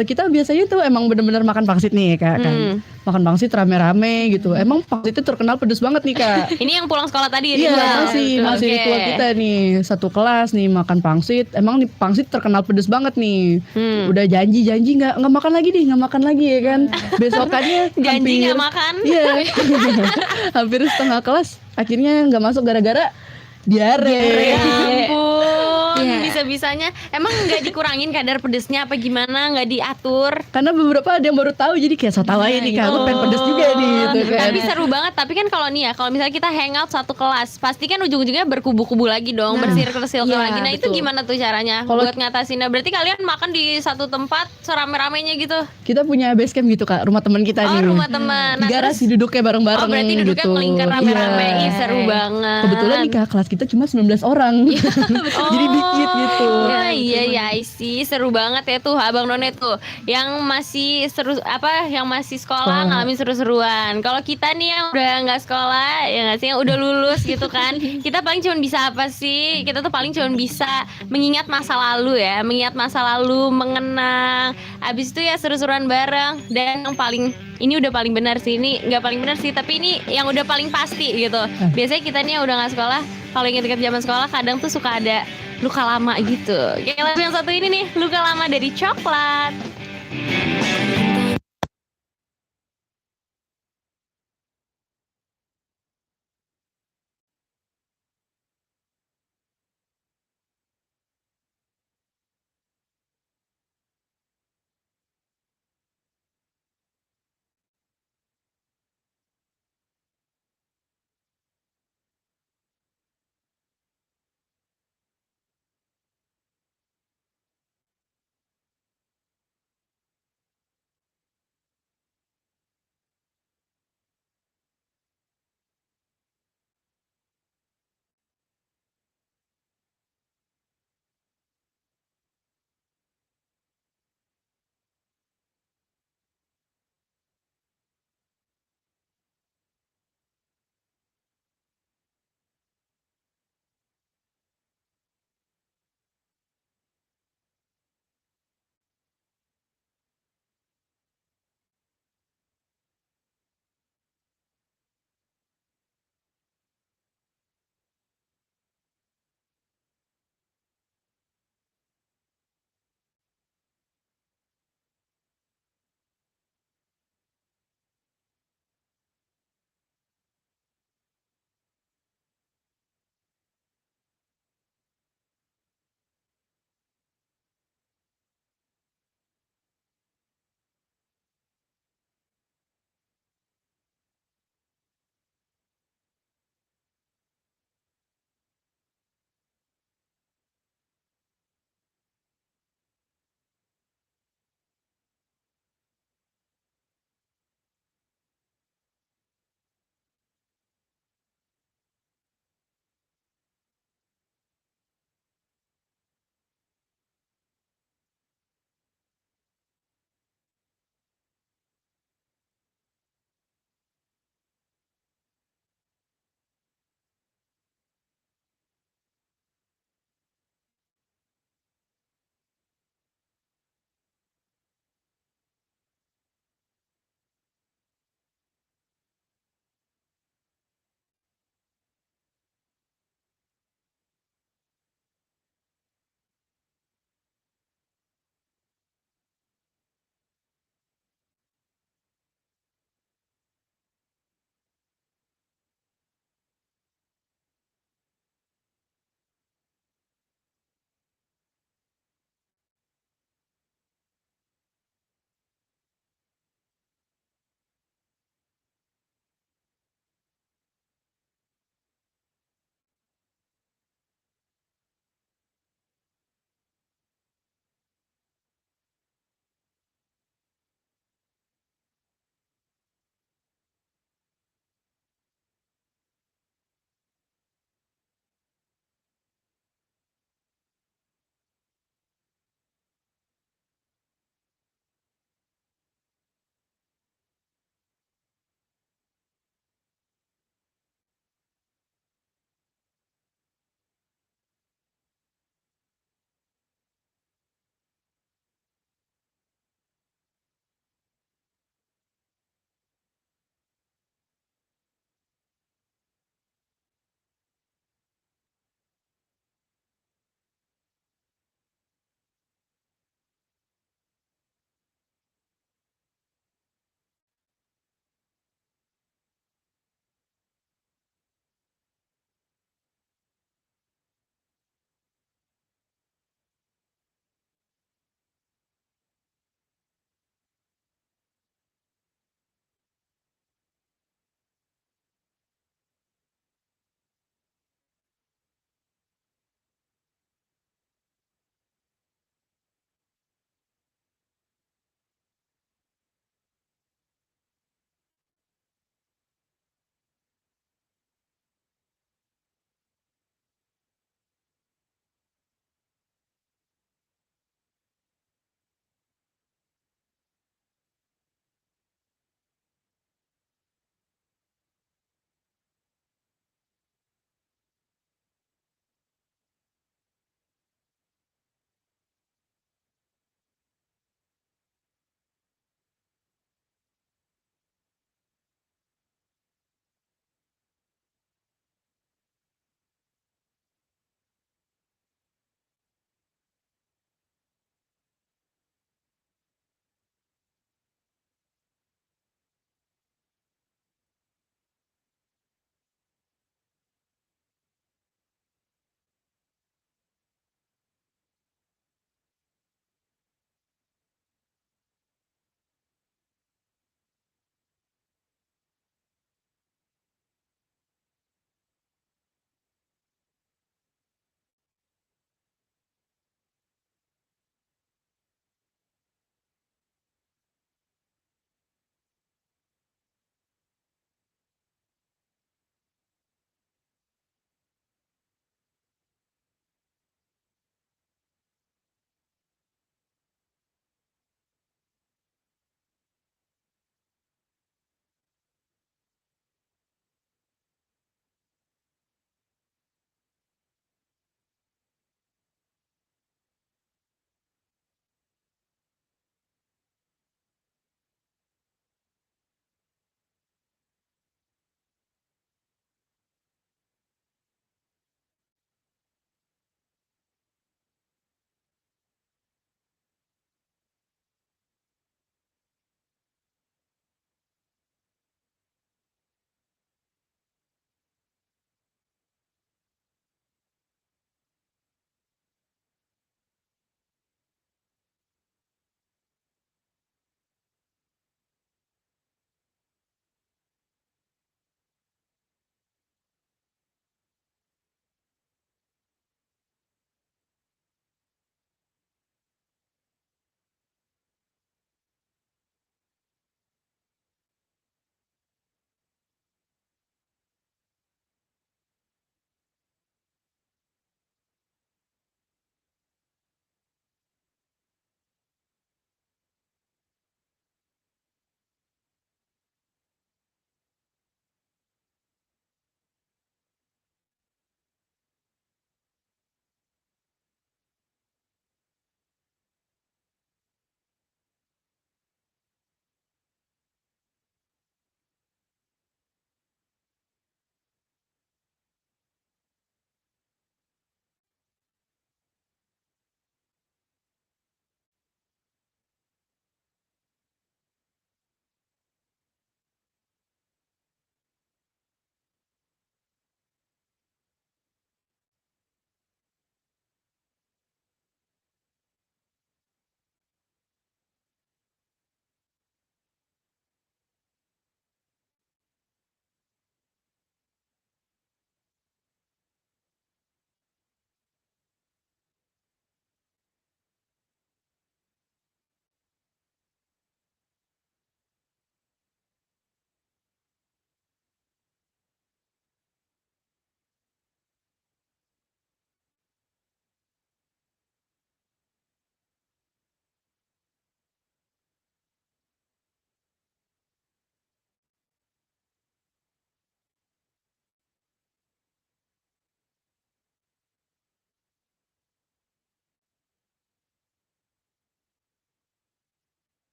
[SPEAKER 2] Kita biasanya tuh emang bener-bener makan pangsit nih Kak kan. Makan pangsit rame-rame gitu. Emang pangsit itu terkenal pedes banget nih Kak.
[SPEAKER 1] Ini yang pulang sekolah tadi
[SPEAKER 2] Iya
[SPEAKER 1] ritual.
[SPEAKER 2] masih
[SPEAKER 1] Oke.
[SPEAKER 2] ritual kita nih. Satu kelas nih makan pangsit. Emang nih pangsit terkenal pedes banget nih. Udah janji nggak makan lagi nih, nggak makan lagi ya kan. Besokannya
[SPEAKER 1] Janji
[SPEAKER 2] hampir-
[SPEAKER 1] nggak makan?
[SPEAKER 2] Iya. Hampir setengah kelas akhirnya nggak masuk gara-gara diare.
[SPEAKER 1] Ya ampun,
[SPEAKER 3] Iya.
[SPEAKER 1] bisa-bisanya emang nggak dikurangin kadar pedesnya apa gimana, nggak diatur?
[SPEAKER 2] Karena beberapa ada yang baru tahu jadi kayak so tahu aja nih Kak, aku pengen pedes juga nih gitu kan.
[SPEAKER 1] Tapi seru banget. Tapi kan kalau nih ya, kalau misalnya kita hangout satu kelas, pasti kan ujung-ujungnya berkubu-kubu lagi dong, bersirkel-sirkel
[SPEAKER 3] iya,
[SPEAKER 1] lagi. Nah itu
[SPEAKER 2] betul.
[SPEAKER 1] gimana tuh caranya
[SPEAKER 2] Kalau-
[SPEAKER 1] buat ngatasinnya? Berarti kalian makan di satu tempat serame-ramenya gitu?
[SPEAKER 2] Kita punya base camp gitu Kak, rumah teman kita
[SPEAKER 1] Oh,
[SPEAKER 2] nih.
[SPEAKER 1] rumah teman.
[SPEAKER 2] Di garasi duduknya bareng-bareng
[SPEAKER 1] Oh, berarti duduknya
[SPEAKER 2] gitu.
[SPEAKER 1] melingkar rame-rame.
[SPEAKER 2] Iya.
[SPEAKER 1] Ih, seru banget.
[SPEAKER 2] Kebetulan nih Kak, kelas kita cuma 19 orang. Jadi dikit gitu.
[SPEAKER 1] Oh, iya ya, I see. Seru banget ya tuh Abang None tuh yang masih seru apa yang masih sekolah
[SPEAKER 2] Sekolah.
[SPEAKER 1] ngalamin seru-seruan. Kalau kita nih yang udah nggak sekolah ya nggak sih yang udah lulus gitu kan. Kita paling cuma bisa apa sih? Kita tuh paling cuma bisa mengingat masa lalu ya, mengingat masa lalu, mengenang. Abis itu ya seru-seruan bareng dan yang paling ini udah paling benar sih, ini nggak paling benar sih, tapi ini yang udah paling pasti gitu. Biasanya kita nih yang udah nggak sekolah, kalau inget-inget zaman sekolah kadang tuh suka ada luka lama gitu. Kayak lagu yang satu ini nih, luka lama dari Coklat.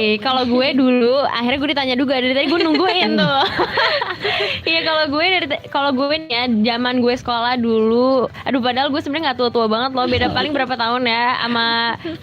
[SPEAKER 1] nih, kalau gue dulu, akhirnya gue ditanya juga dari tadi gue nungguin tuh. Iya kalau gue nih ya, zaman gue sekolah dulu, aduh padahal gue sebenarnya nggak tua-tua banget loh, beda paling berapa tahun ya sama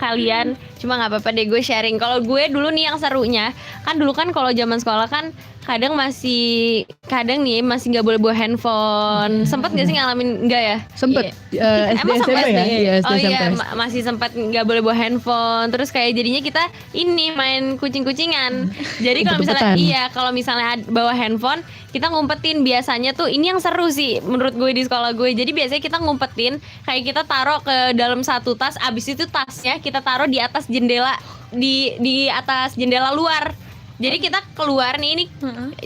[SPEAKER 1] kalian. Cuma nggak apa-apa deh gue sharing. Kalau gue dulu nih yang serunya, kan dulu kan kalau zaman sekolah kan kadang nih masih nggak boleh bawa handphone. Sempet nggak sih ngalamin nggak ya?
[SPEAKER 2] Sempet SD
[SPEAKER 1] Emang
[SPEAKER 2] SMP
[SPEAKER 1] sempet
[SPEAKER 2] ya?
[SPEAKER 1] nih?
[SPEAKER 2] Iya SD
[SPEAKER 1] Oh
[SPEAKER 2] SMP.
[SPEAKER 1] iya, masih sempat nggak boleh bawa handphone. Terus kayak jadinya kita ini main kucing-kucingan. Jadi kalau misalnya
[SPEAKER 2] Umpet-umpetan.
[SPEAKER 1] kalau misalnya bawa handphone, kita ngumpetin biasanya tuh ini yang seru sih menurut gue di sekolah gue. Jadi biasanya kita ngumpetin kayak kita taruh ke dalam satu tas, abis itu tasnya kita taruh di atas jendela di atas jendela luar. Jadi kita keluar nih ini,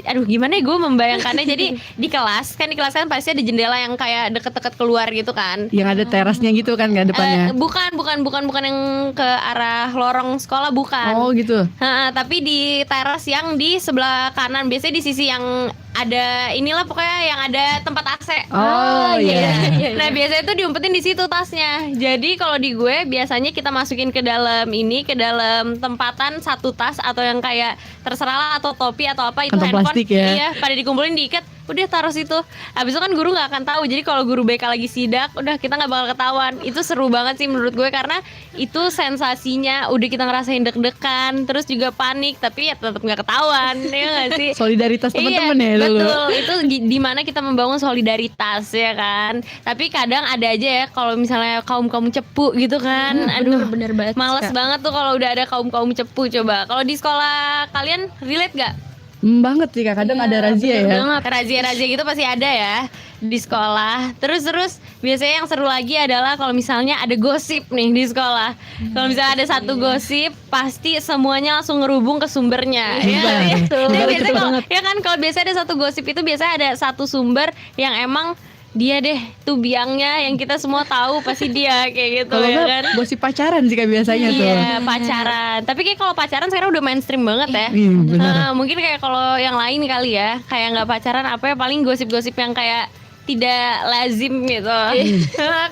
[SPEAKER 1] aduh gimana ya gue membayangkannya. Jadi di kelas kan pasti ada jendela yang kayak deket-deket keluar gitu kan.
[SPEAKER 2] Yang ada terasnya gitu kan depannya.
[SPEAKER 1] Bukan yang ke arah lorong sekolah, bukan.
[SPEAKER 2] Oh gitu.
[SPEAKER 1] Tapi di teras yang di sebelah kanan, biasanya di sisi yang ada inilah pokoknya yang ada tempat AC.
[SPEAKER 2] Oh iya.
[SPEAKER 1] Nah biasanya itu diumpetin di situ tasnya. Jadi kalau di gue biasanya kita masukin ke dalam tempatan satu tas atau yang kayak terserah lah, atau topi atau apa itu
[SPEAKER 2] Kantong
[SPEAKER 1] handphone.
[SPEAKER 2] plastik ya.
[SPEAKER 1] Iya, pada dikumpulin diikat, udah taruh situ. Abis itu kan guru nggak akan tahu. Jadi kalau guru BK lagi sidak, udah kita nggak bakal ketahuan. Itu seru banget sih menurut gue karena itu sensasinya udah kita ngerasain deg-degan, terus juga panik, tapi ya tetap nggak ketahuan, ya nggak sih?
[SPEAKER 2] Solidaritas teman-teman ya
[SPEAKER 1] Iya,
[SPEAKER 2] dulu.
[SPEAKER 1] betul. Itu di mana kita membangun solidaritas ya kan. Tapi kadang ada aja ya kalau misalnya kaum cepu gitu kan. Aduh,
[SPEAKER 3] bener banget,
[SPEAKER 1] males
[SPEAKER 3] Kak.
[SPEAKER 1] banget tuh kalau udah ada kaum cepu. Coba kalau di sekolah kalian relate gak?
[SPEAKER 2] Banget sih Kak, kadang ada razia ya.
[SPEAKER 1] Razia-razia gitu pasti ada ya di sekolah. Terus biasanya yang seru lagi adalah kalau misalnya ada gosip nih di sekolah. Kalau misalnya ada satu gosip, pasti semuanya langsung ngerubung ke sumbernya. Ya nggak sih? Dan biasanya kalau biasanya ada satu gosip itu biasanya ada satu sumber yang emang dia deh tuh biangnya yang kita semua tahu pasti dia kayak gitu.
[SPEAKER 2] Kalau
[SPEAKER 1] ya
[SPEAKER 2] nggak
[SPEAKER 1] kan?
[SPEAKER 2] gosip pacaran sih Kak biasanya tuh.
[SPEAKER 1] Iya, pacaran. Tapi kayak kalau pacaran sekarang udah mainstream banget ya.
[SPEAKER 2] Iya, benar.
[SPEAKER 1] Mungkin kayak kalau yang lain kali ya, kayak nggak pacaran apa ya, paling gosip-gosip yang kayak tidak lazim gitu.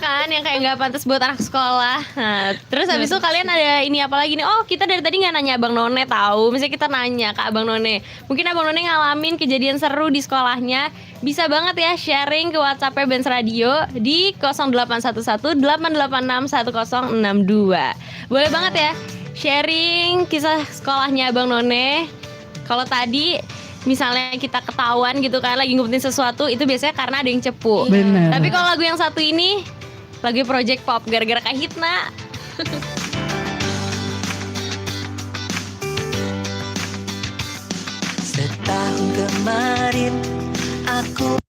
[SPEAKER 1] Kan yang kayak nggak pantas buat anak sekolah. Nah, terus habis itu kalian ada ini apa lagi nih? Oh, kita dari tadi nggak nanya Abang None tahu. Misalnya kita nanya ke Abang None. Mungkin Abang None ngalamin kejadian seru di sekolahnya. Bisa banget ya sharing ke WhatsApp-nya Benz Radio di 0811 886 1062. Boleh banget ya sharing kisah sekolahnya Abang None. Kalau tadi misalnya kita ketahuan gitu kan lagi ngumpetin sesuatu, itu biasanya karena ada yang cepu.
[SPEAKER 2] Benar.
[SPEAKER 1] Tapi kalau lagu yang satu ini lagu Project Pop gara-gara Kak Hitna.
[SPEAKER 9] Setahun kemarin aku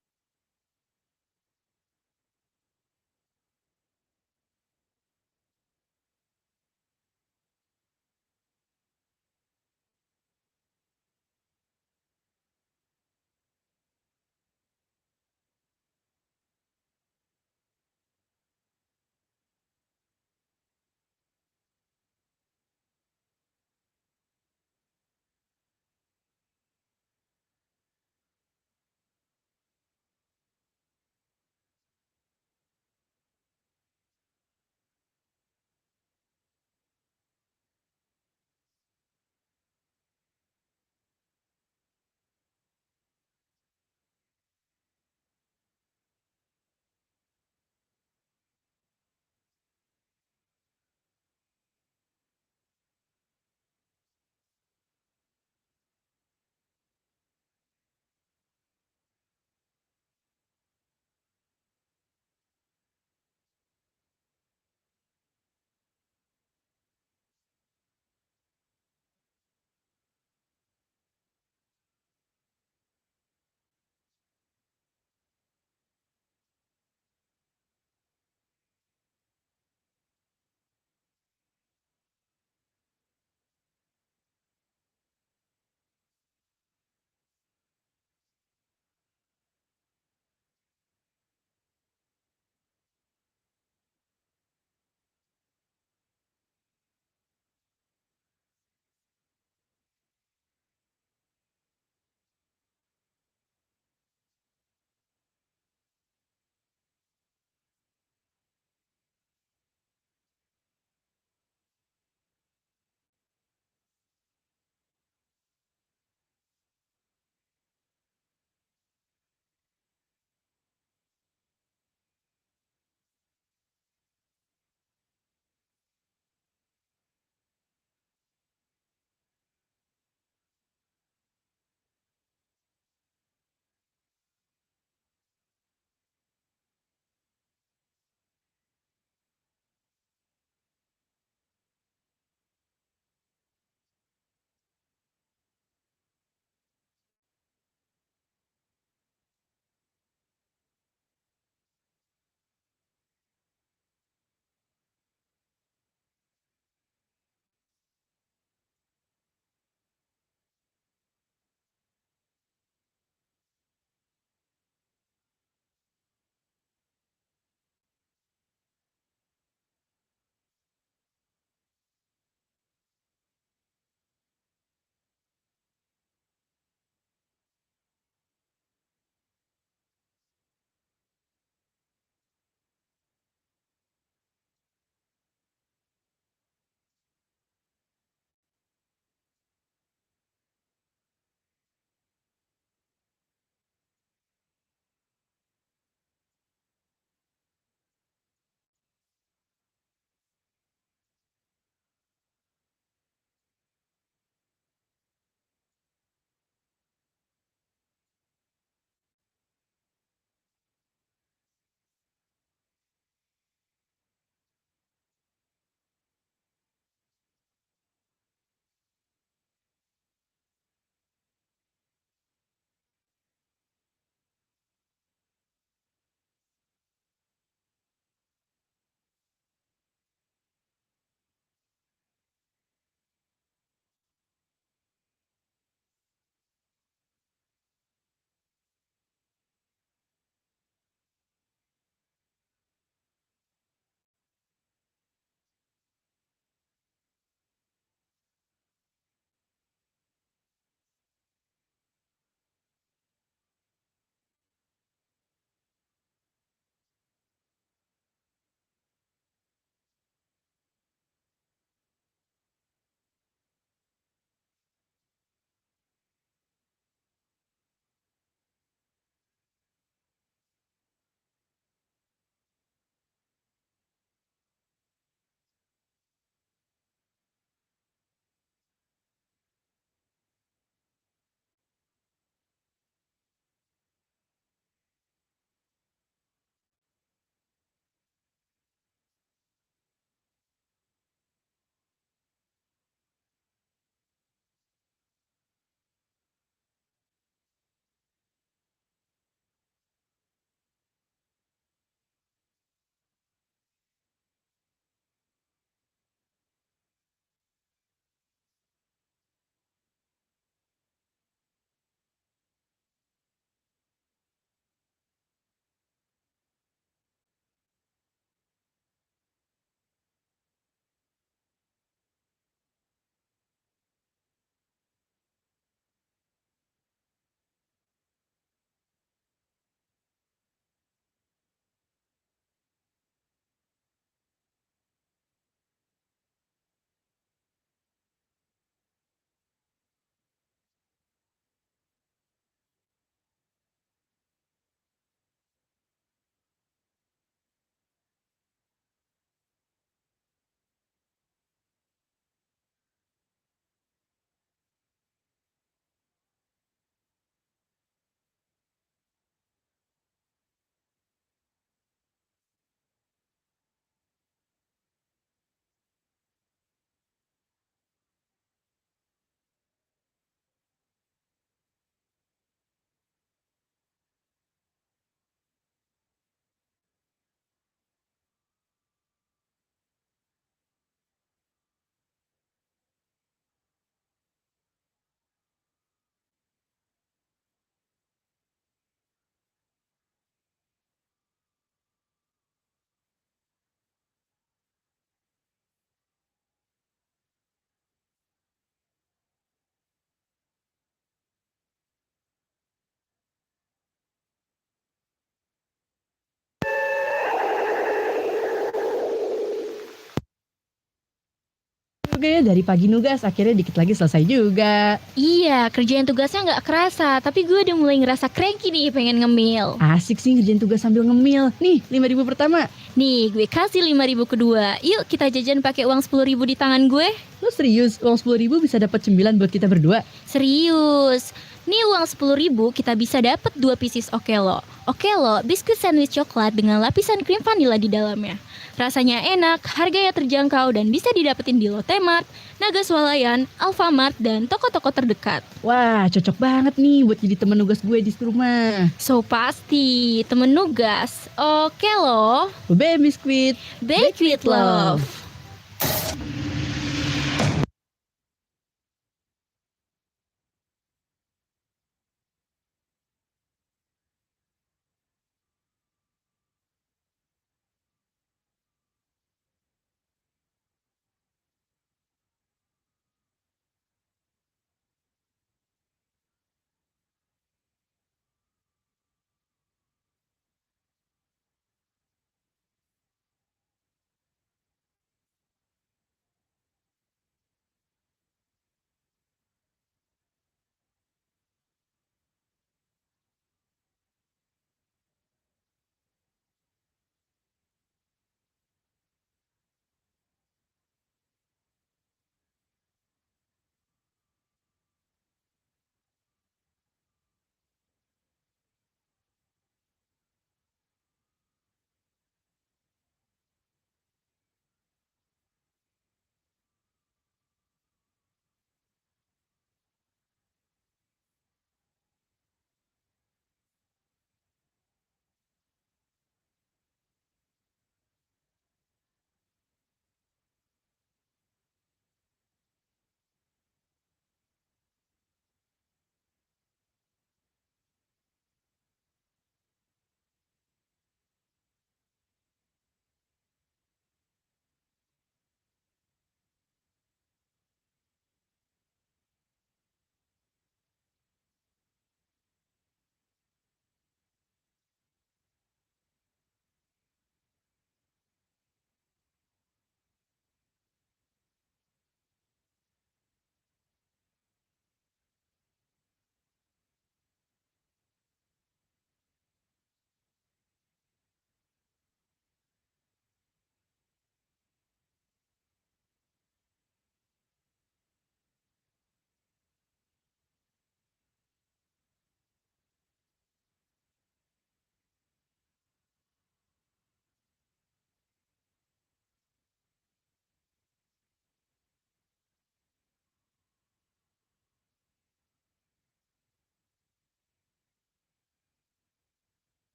[SPEAKER 2] juga ya, dari pagi nugas akhirnya dikit lagi selesai juga.
[SPEAKER 3] Iya, kerjaan tugasnya nggak kerasa, tapi gue udah mulai ngerasa cranky nih pengen ngemil.
[SPEAKER 2] Asik sih ngerjain tugas sambil ngemil. Nih 5.000 pertama.
[SPEAKER 3] Nih, gue kasih 5.000 kedua. Yuk kita jajan pakai uang 10.000 di tangan gue.
[SPEAKER 2] Lo serius? Uang 10.000 bisa dapat cemilan buat kita berdua?
[SPEAKER 3] Serius. Nih uang 10.000 kita bisa dapat 2 pieces Okelo. Okelo, biskuit sandwich coklat dengan lapisan krim vanila di dalamnya. Rasanya enak, harganya terjangkau dan bisa didapetin di Lotte Mart, Naga Swalayan, Alfamart, dan toko-toko terdekat.
[SPEAKER 2] Wah, cocok banget nih buat jadi teman nugas gue di rumah.
[SPEAKER 3] So pasti, temen nugas. Okelo,
[SPEAKER 2] BBM Biskuit.
[SPEAKER 3] bake with love.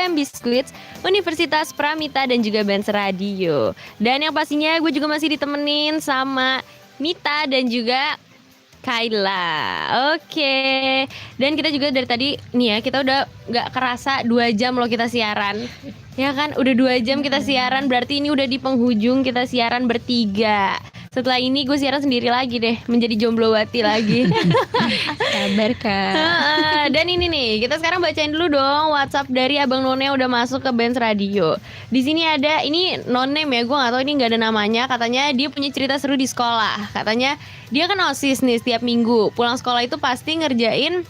[SPEAKER 1] UBM Biskuits, Universitas Pramita dan juga Benz Radio. Dan yang pastinya gue juga masih ditemenin sama Mita dan juga Kayla. Oke. Dan kita juga dari tadi nih ya, kita udah gak kerasa 2 jam loh kita siaran. Ya kan, udah 2 jam kita siaran, berarti ini udah di penghujung kita siaran bertiga. Setelah ini gue siaran sendiri lagi deh, menjadi jomblowati lagi.
[SPEAKER 3] Sabar Kak.
[SPEAKER 1] Dan ini nih, kita sekarang bacain dulu dong WhatsApp dari Abang None yang udah masuk ke Benz Radio. Di sini ada, ini no name ya, gue nggak tahu ini nggak ada namanya. Katanya dia punya cerita seru di sekolah. Katanya dia kan OSIS nih setiap minggu. Pulang sekolah itu pasti ngerjain.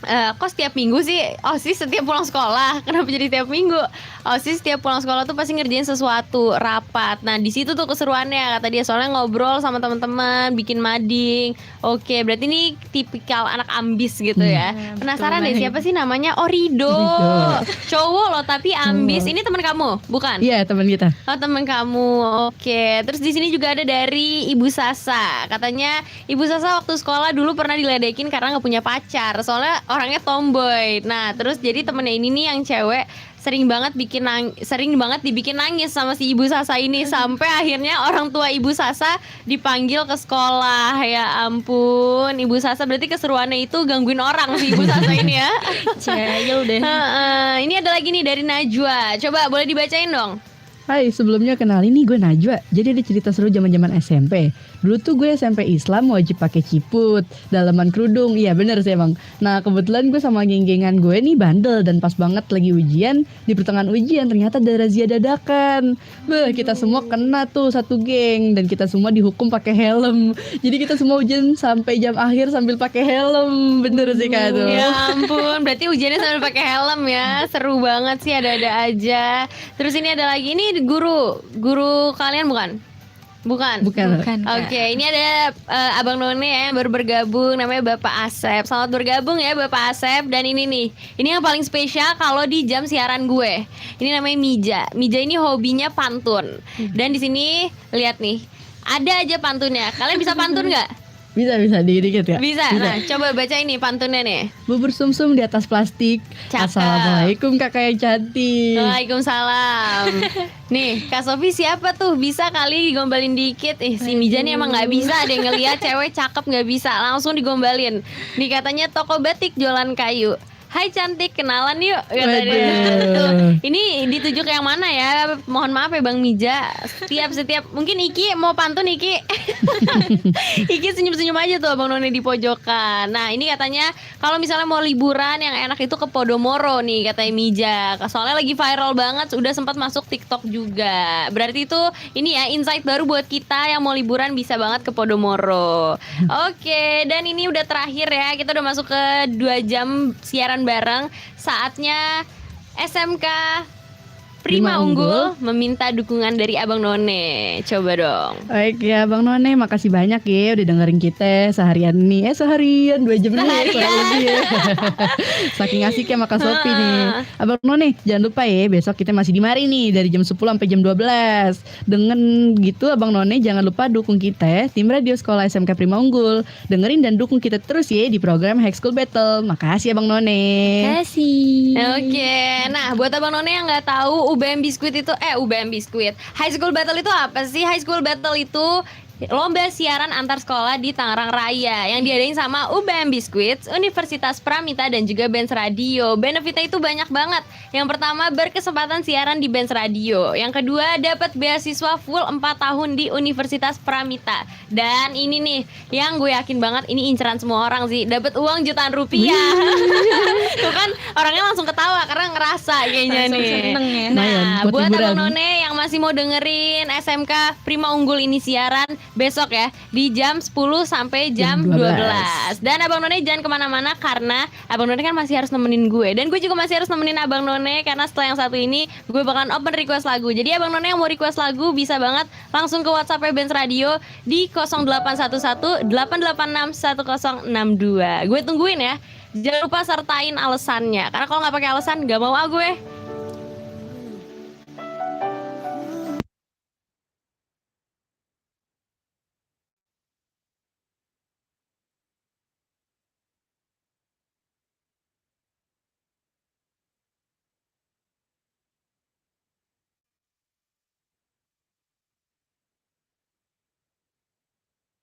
[SPEAKER 1] Kok setiap minggu sih OSIS setiap pulang sekolah? Kenapa jadi setiap minggu? OSIS setiap pulang sekolah tuh pasti ngerjain sesuatu, rapat. Nah di situ tuh keseruannya, kata dia, soalnya ngobrol sama teman-teman, bikin mading. Oke, berarti ini tipikal anak ambis gitu ya. Penasaran deh siapa sih namanya? Oh, Rido. Cowok loh tapi ambis. Ini teman kamu, bukan?
[SPEAKER 2] Iya, teman kita.
[SPEAKER 1] Oh, teman kamu. Oke. Terus di sini juga ada dari Ibu Sasa. Katanya Ibu Sasa waktu sekolah dulu pernah diledekin karena nggak punya pacar. Soalnya orangnya tomboy. Nah, terus jadi temennya ini nih yang cewek sering banget dibikin nangis sama si Ibu Sasa ini, sampai akhirnya orang tua Ibu Sasa dipanggil ke sekolah. Ya ampun, Ibu Sasa berarti keseruannya itu gangguin orang si Ibu Sasa ini ya.
[SPEAKER 3] Jahil deh.
[SPEAKER 1] Ini ada lagi nih dari Najwa. Coba boleh dibacain dong.
[SPEAKER 2] Hai, sebelumnya kenalin nih gue Najwa. Jadi ada cerita seru zaman-zaman SMP. Dulu tuh gue SMP Islam wajib pakai ciput, dalaman kerudung. Iya bener sih emang. Nah kebetulan gue sama geng-gengan gue nih bandel, dan pas banget lagi ujian, di pertengahan ujian ternyata ada razia dadakan. Beh, kita semua kena tuh satu geng, dan kita semua dihukum pakai helm. Jadi kita semua ujian sampai jam akhir sambil pakai helm. Bener sih Kak tuh.
[SPEAKER 1] Ya ampun, berarti ujiannya sambil pakai helm ya. Seru banget sih, ada-ada aja. Terus ini ada lagi, ini guru kalian bukan? Bukan. Oke, ini ada Abang None ya, yang baru bergabung, namanya Bapak Asep. Selamat bergabung ya Bapak Asep. Dan ini nih, ini yang paling spesial kalau di jam siaran gue. Ini namanya Mija. Mija ini hobinya pantun. Dan di sini lihat nih, ada aja pantunnya. Kalian bisa pantun nggak?
[SPEAKER 2] Bisa dikit ya?
[SPEAKER 1] Bisa. Nah, coba baca ini pantunnya nih.
[SPEAKER 2] Bubur sumsum di atas plastik.
[SPEAKER 1] Cakep.
[SPEAKER 2] Assalamualaikum kakak yang cantik.
[SPEAKER 1] Waalaikumsalam. Nih, Kak Sofi siapa tuh? Bisa kali digombalin dikit. Si Mija nih emang gak bisa deh ngeliat cewek cakep, gak bisa. Langsung digombalin. Nih katanya toko batik jualan kayu. Hai cantik, kenalan yuk, kata dia. Tuh, ini dituju ke yang mana ya? Mohon maaf ya Bang Mija. Setiap mungkin Iki mau pantun Iki. Iki senyum-senyum aja tuh Bang Noni di pojokan. Nah ini katanya kalau misalnya mau liburan yang enak itu ke Podomoro nih, katanya Mija. Soalnya lagi viral banget, udah sempat masuk TikTok juga. Berarti itu ini ya insight baru buat kita yang mau liburan, bisa banget ke Podomoro. Oke, dan ini udah terakhir ya. Kita udah masuk ke 2 jam siaran bareng. Saatnya SMK Prima Unggul meminta dukungan dari Abang None. Coba dong.
[SPEAKER 2] Baik ya Bang None, makasih banyak ya udah dengerin kita seharian nih. Seharian 2 jam nih kurang lebih ya. Saking asiknya makan Sofi nih. Abang None, jangan lupa ya besok kita masih di mari nih dari jam 10 sampai jam 12. Dengan gitu Abang None jangan lupa dukung kita tim radio sekolah SMK Prima Unggul. Dengerin dan dukung kita terus ya di program High School Battle. Makasih Abang None.
[SPEAKER 3] Kasih.
[SPEAKER 1] Oke, nah buat Abang None yang nggak tahu UBM Biskuit itu UBM Biskuit High School Battle itu apa sih? High School Battle itu lomba siaran antar sekolah di Tangerang Raya yang diadain sama UBM Biskuits, Universitas Pramita dan juga Benz Radio. Benefitnya itu banyak banget. Yang pertama berkesempatan siaran di Benz Radio. Yang kedua dapat beasiswa full 4 tahun di Universitas Pramita. Dan ini nih yang gue yakin banget ini inceran semua orang sih, dapat uang jutaan rupiah. Tuh kan orangnya langsung ketawa karena ngerasa kayaknya
[SPEAKER 3] langsung
[SPEAKER 1] nih.
[SPEAKER 3] seneng ya.
[SPEAKER 1] Nah
[SPEAKER 2] Buat
[SPEAKER 1] buat
[SPEAKER 2] hiburan.
[SPEAKER 1] Abang None yang masih mau dengerin SMK Prima Unggul ini siaran besok ya di jam 10 sampai jam 12. Dan Abang None jangan kemana-mana karena Abang None kan masih harus nemenin gue. Dan gue juga masih harus nemenin Abang None karena setelah yang satu ini gue bakalan open request lagu. Jadi Abang None yang mau request lagu bisa banget langsung ke WhatsApp Benz Radio di 0811 886 1062. Gue tungguin ya. Jangan lupa sertain alasannya karena kalau nggak pakai alasan nggak mau gue.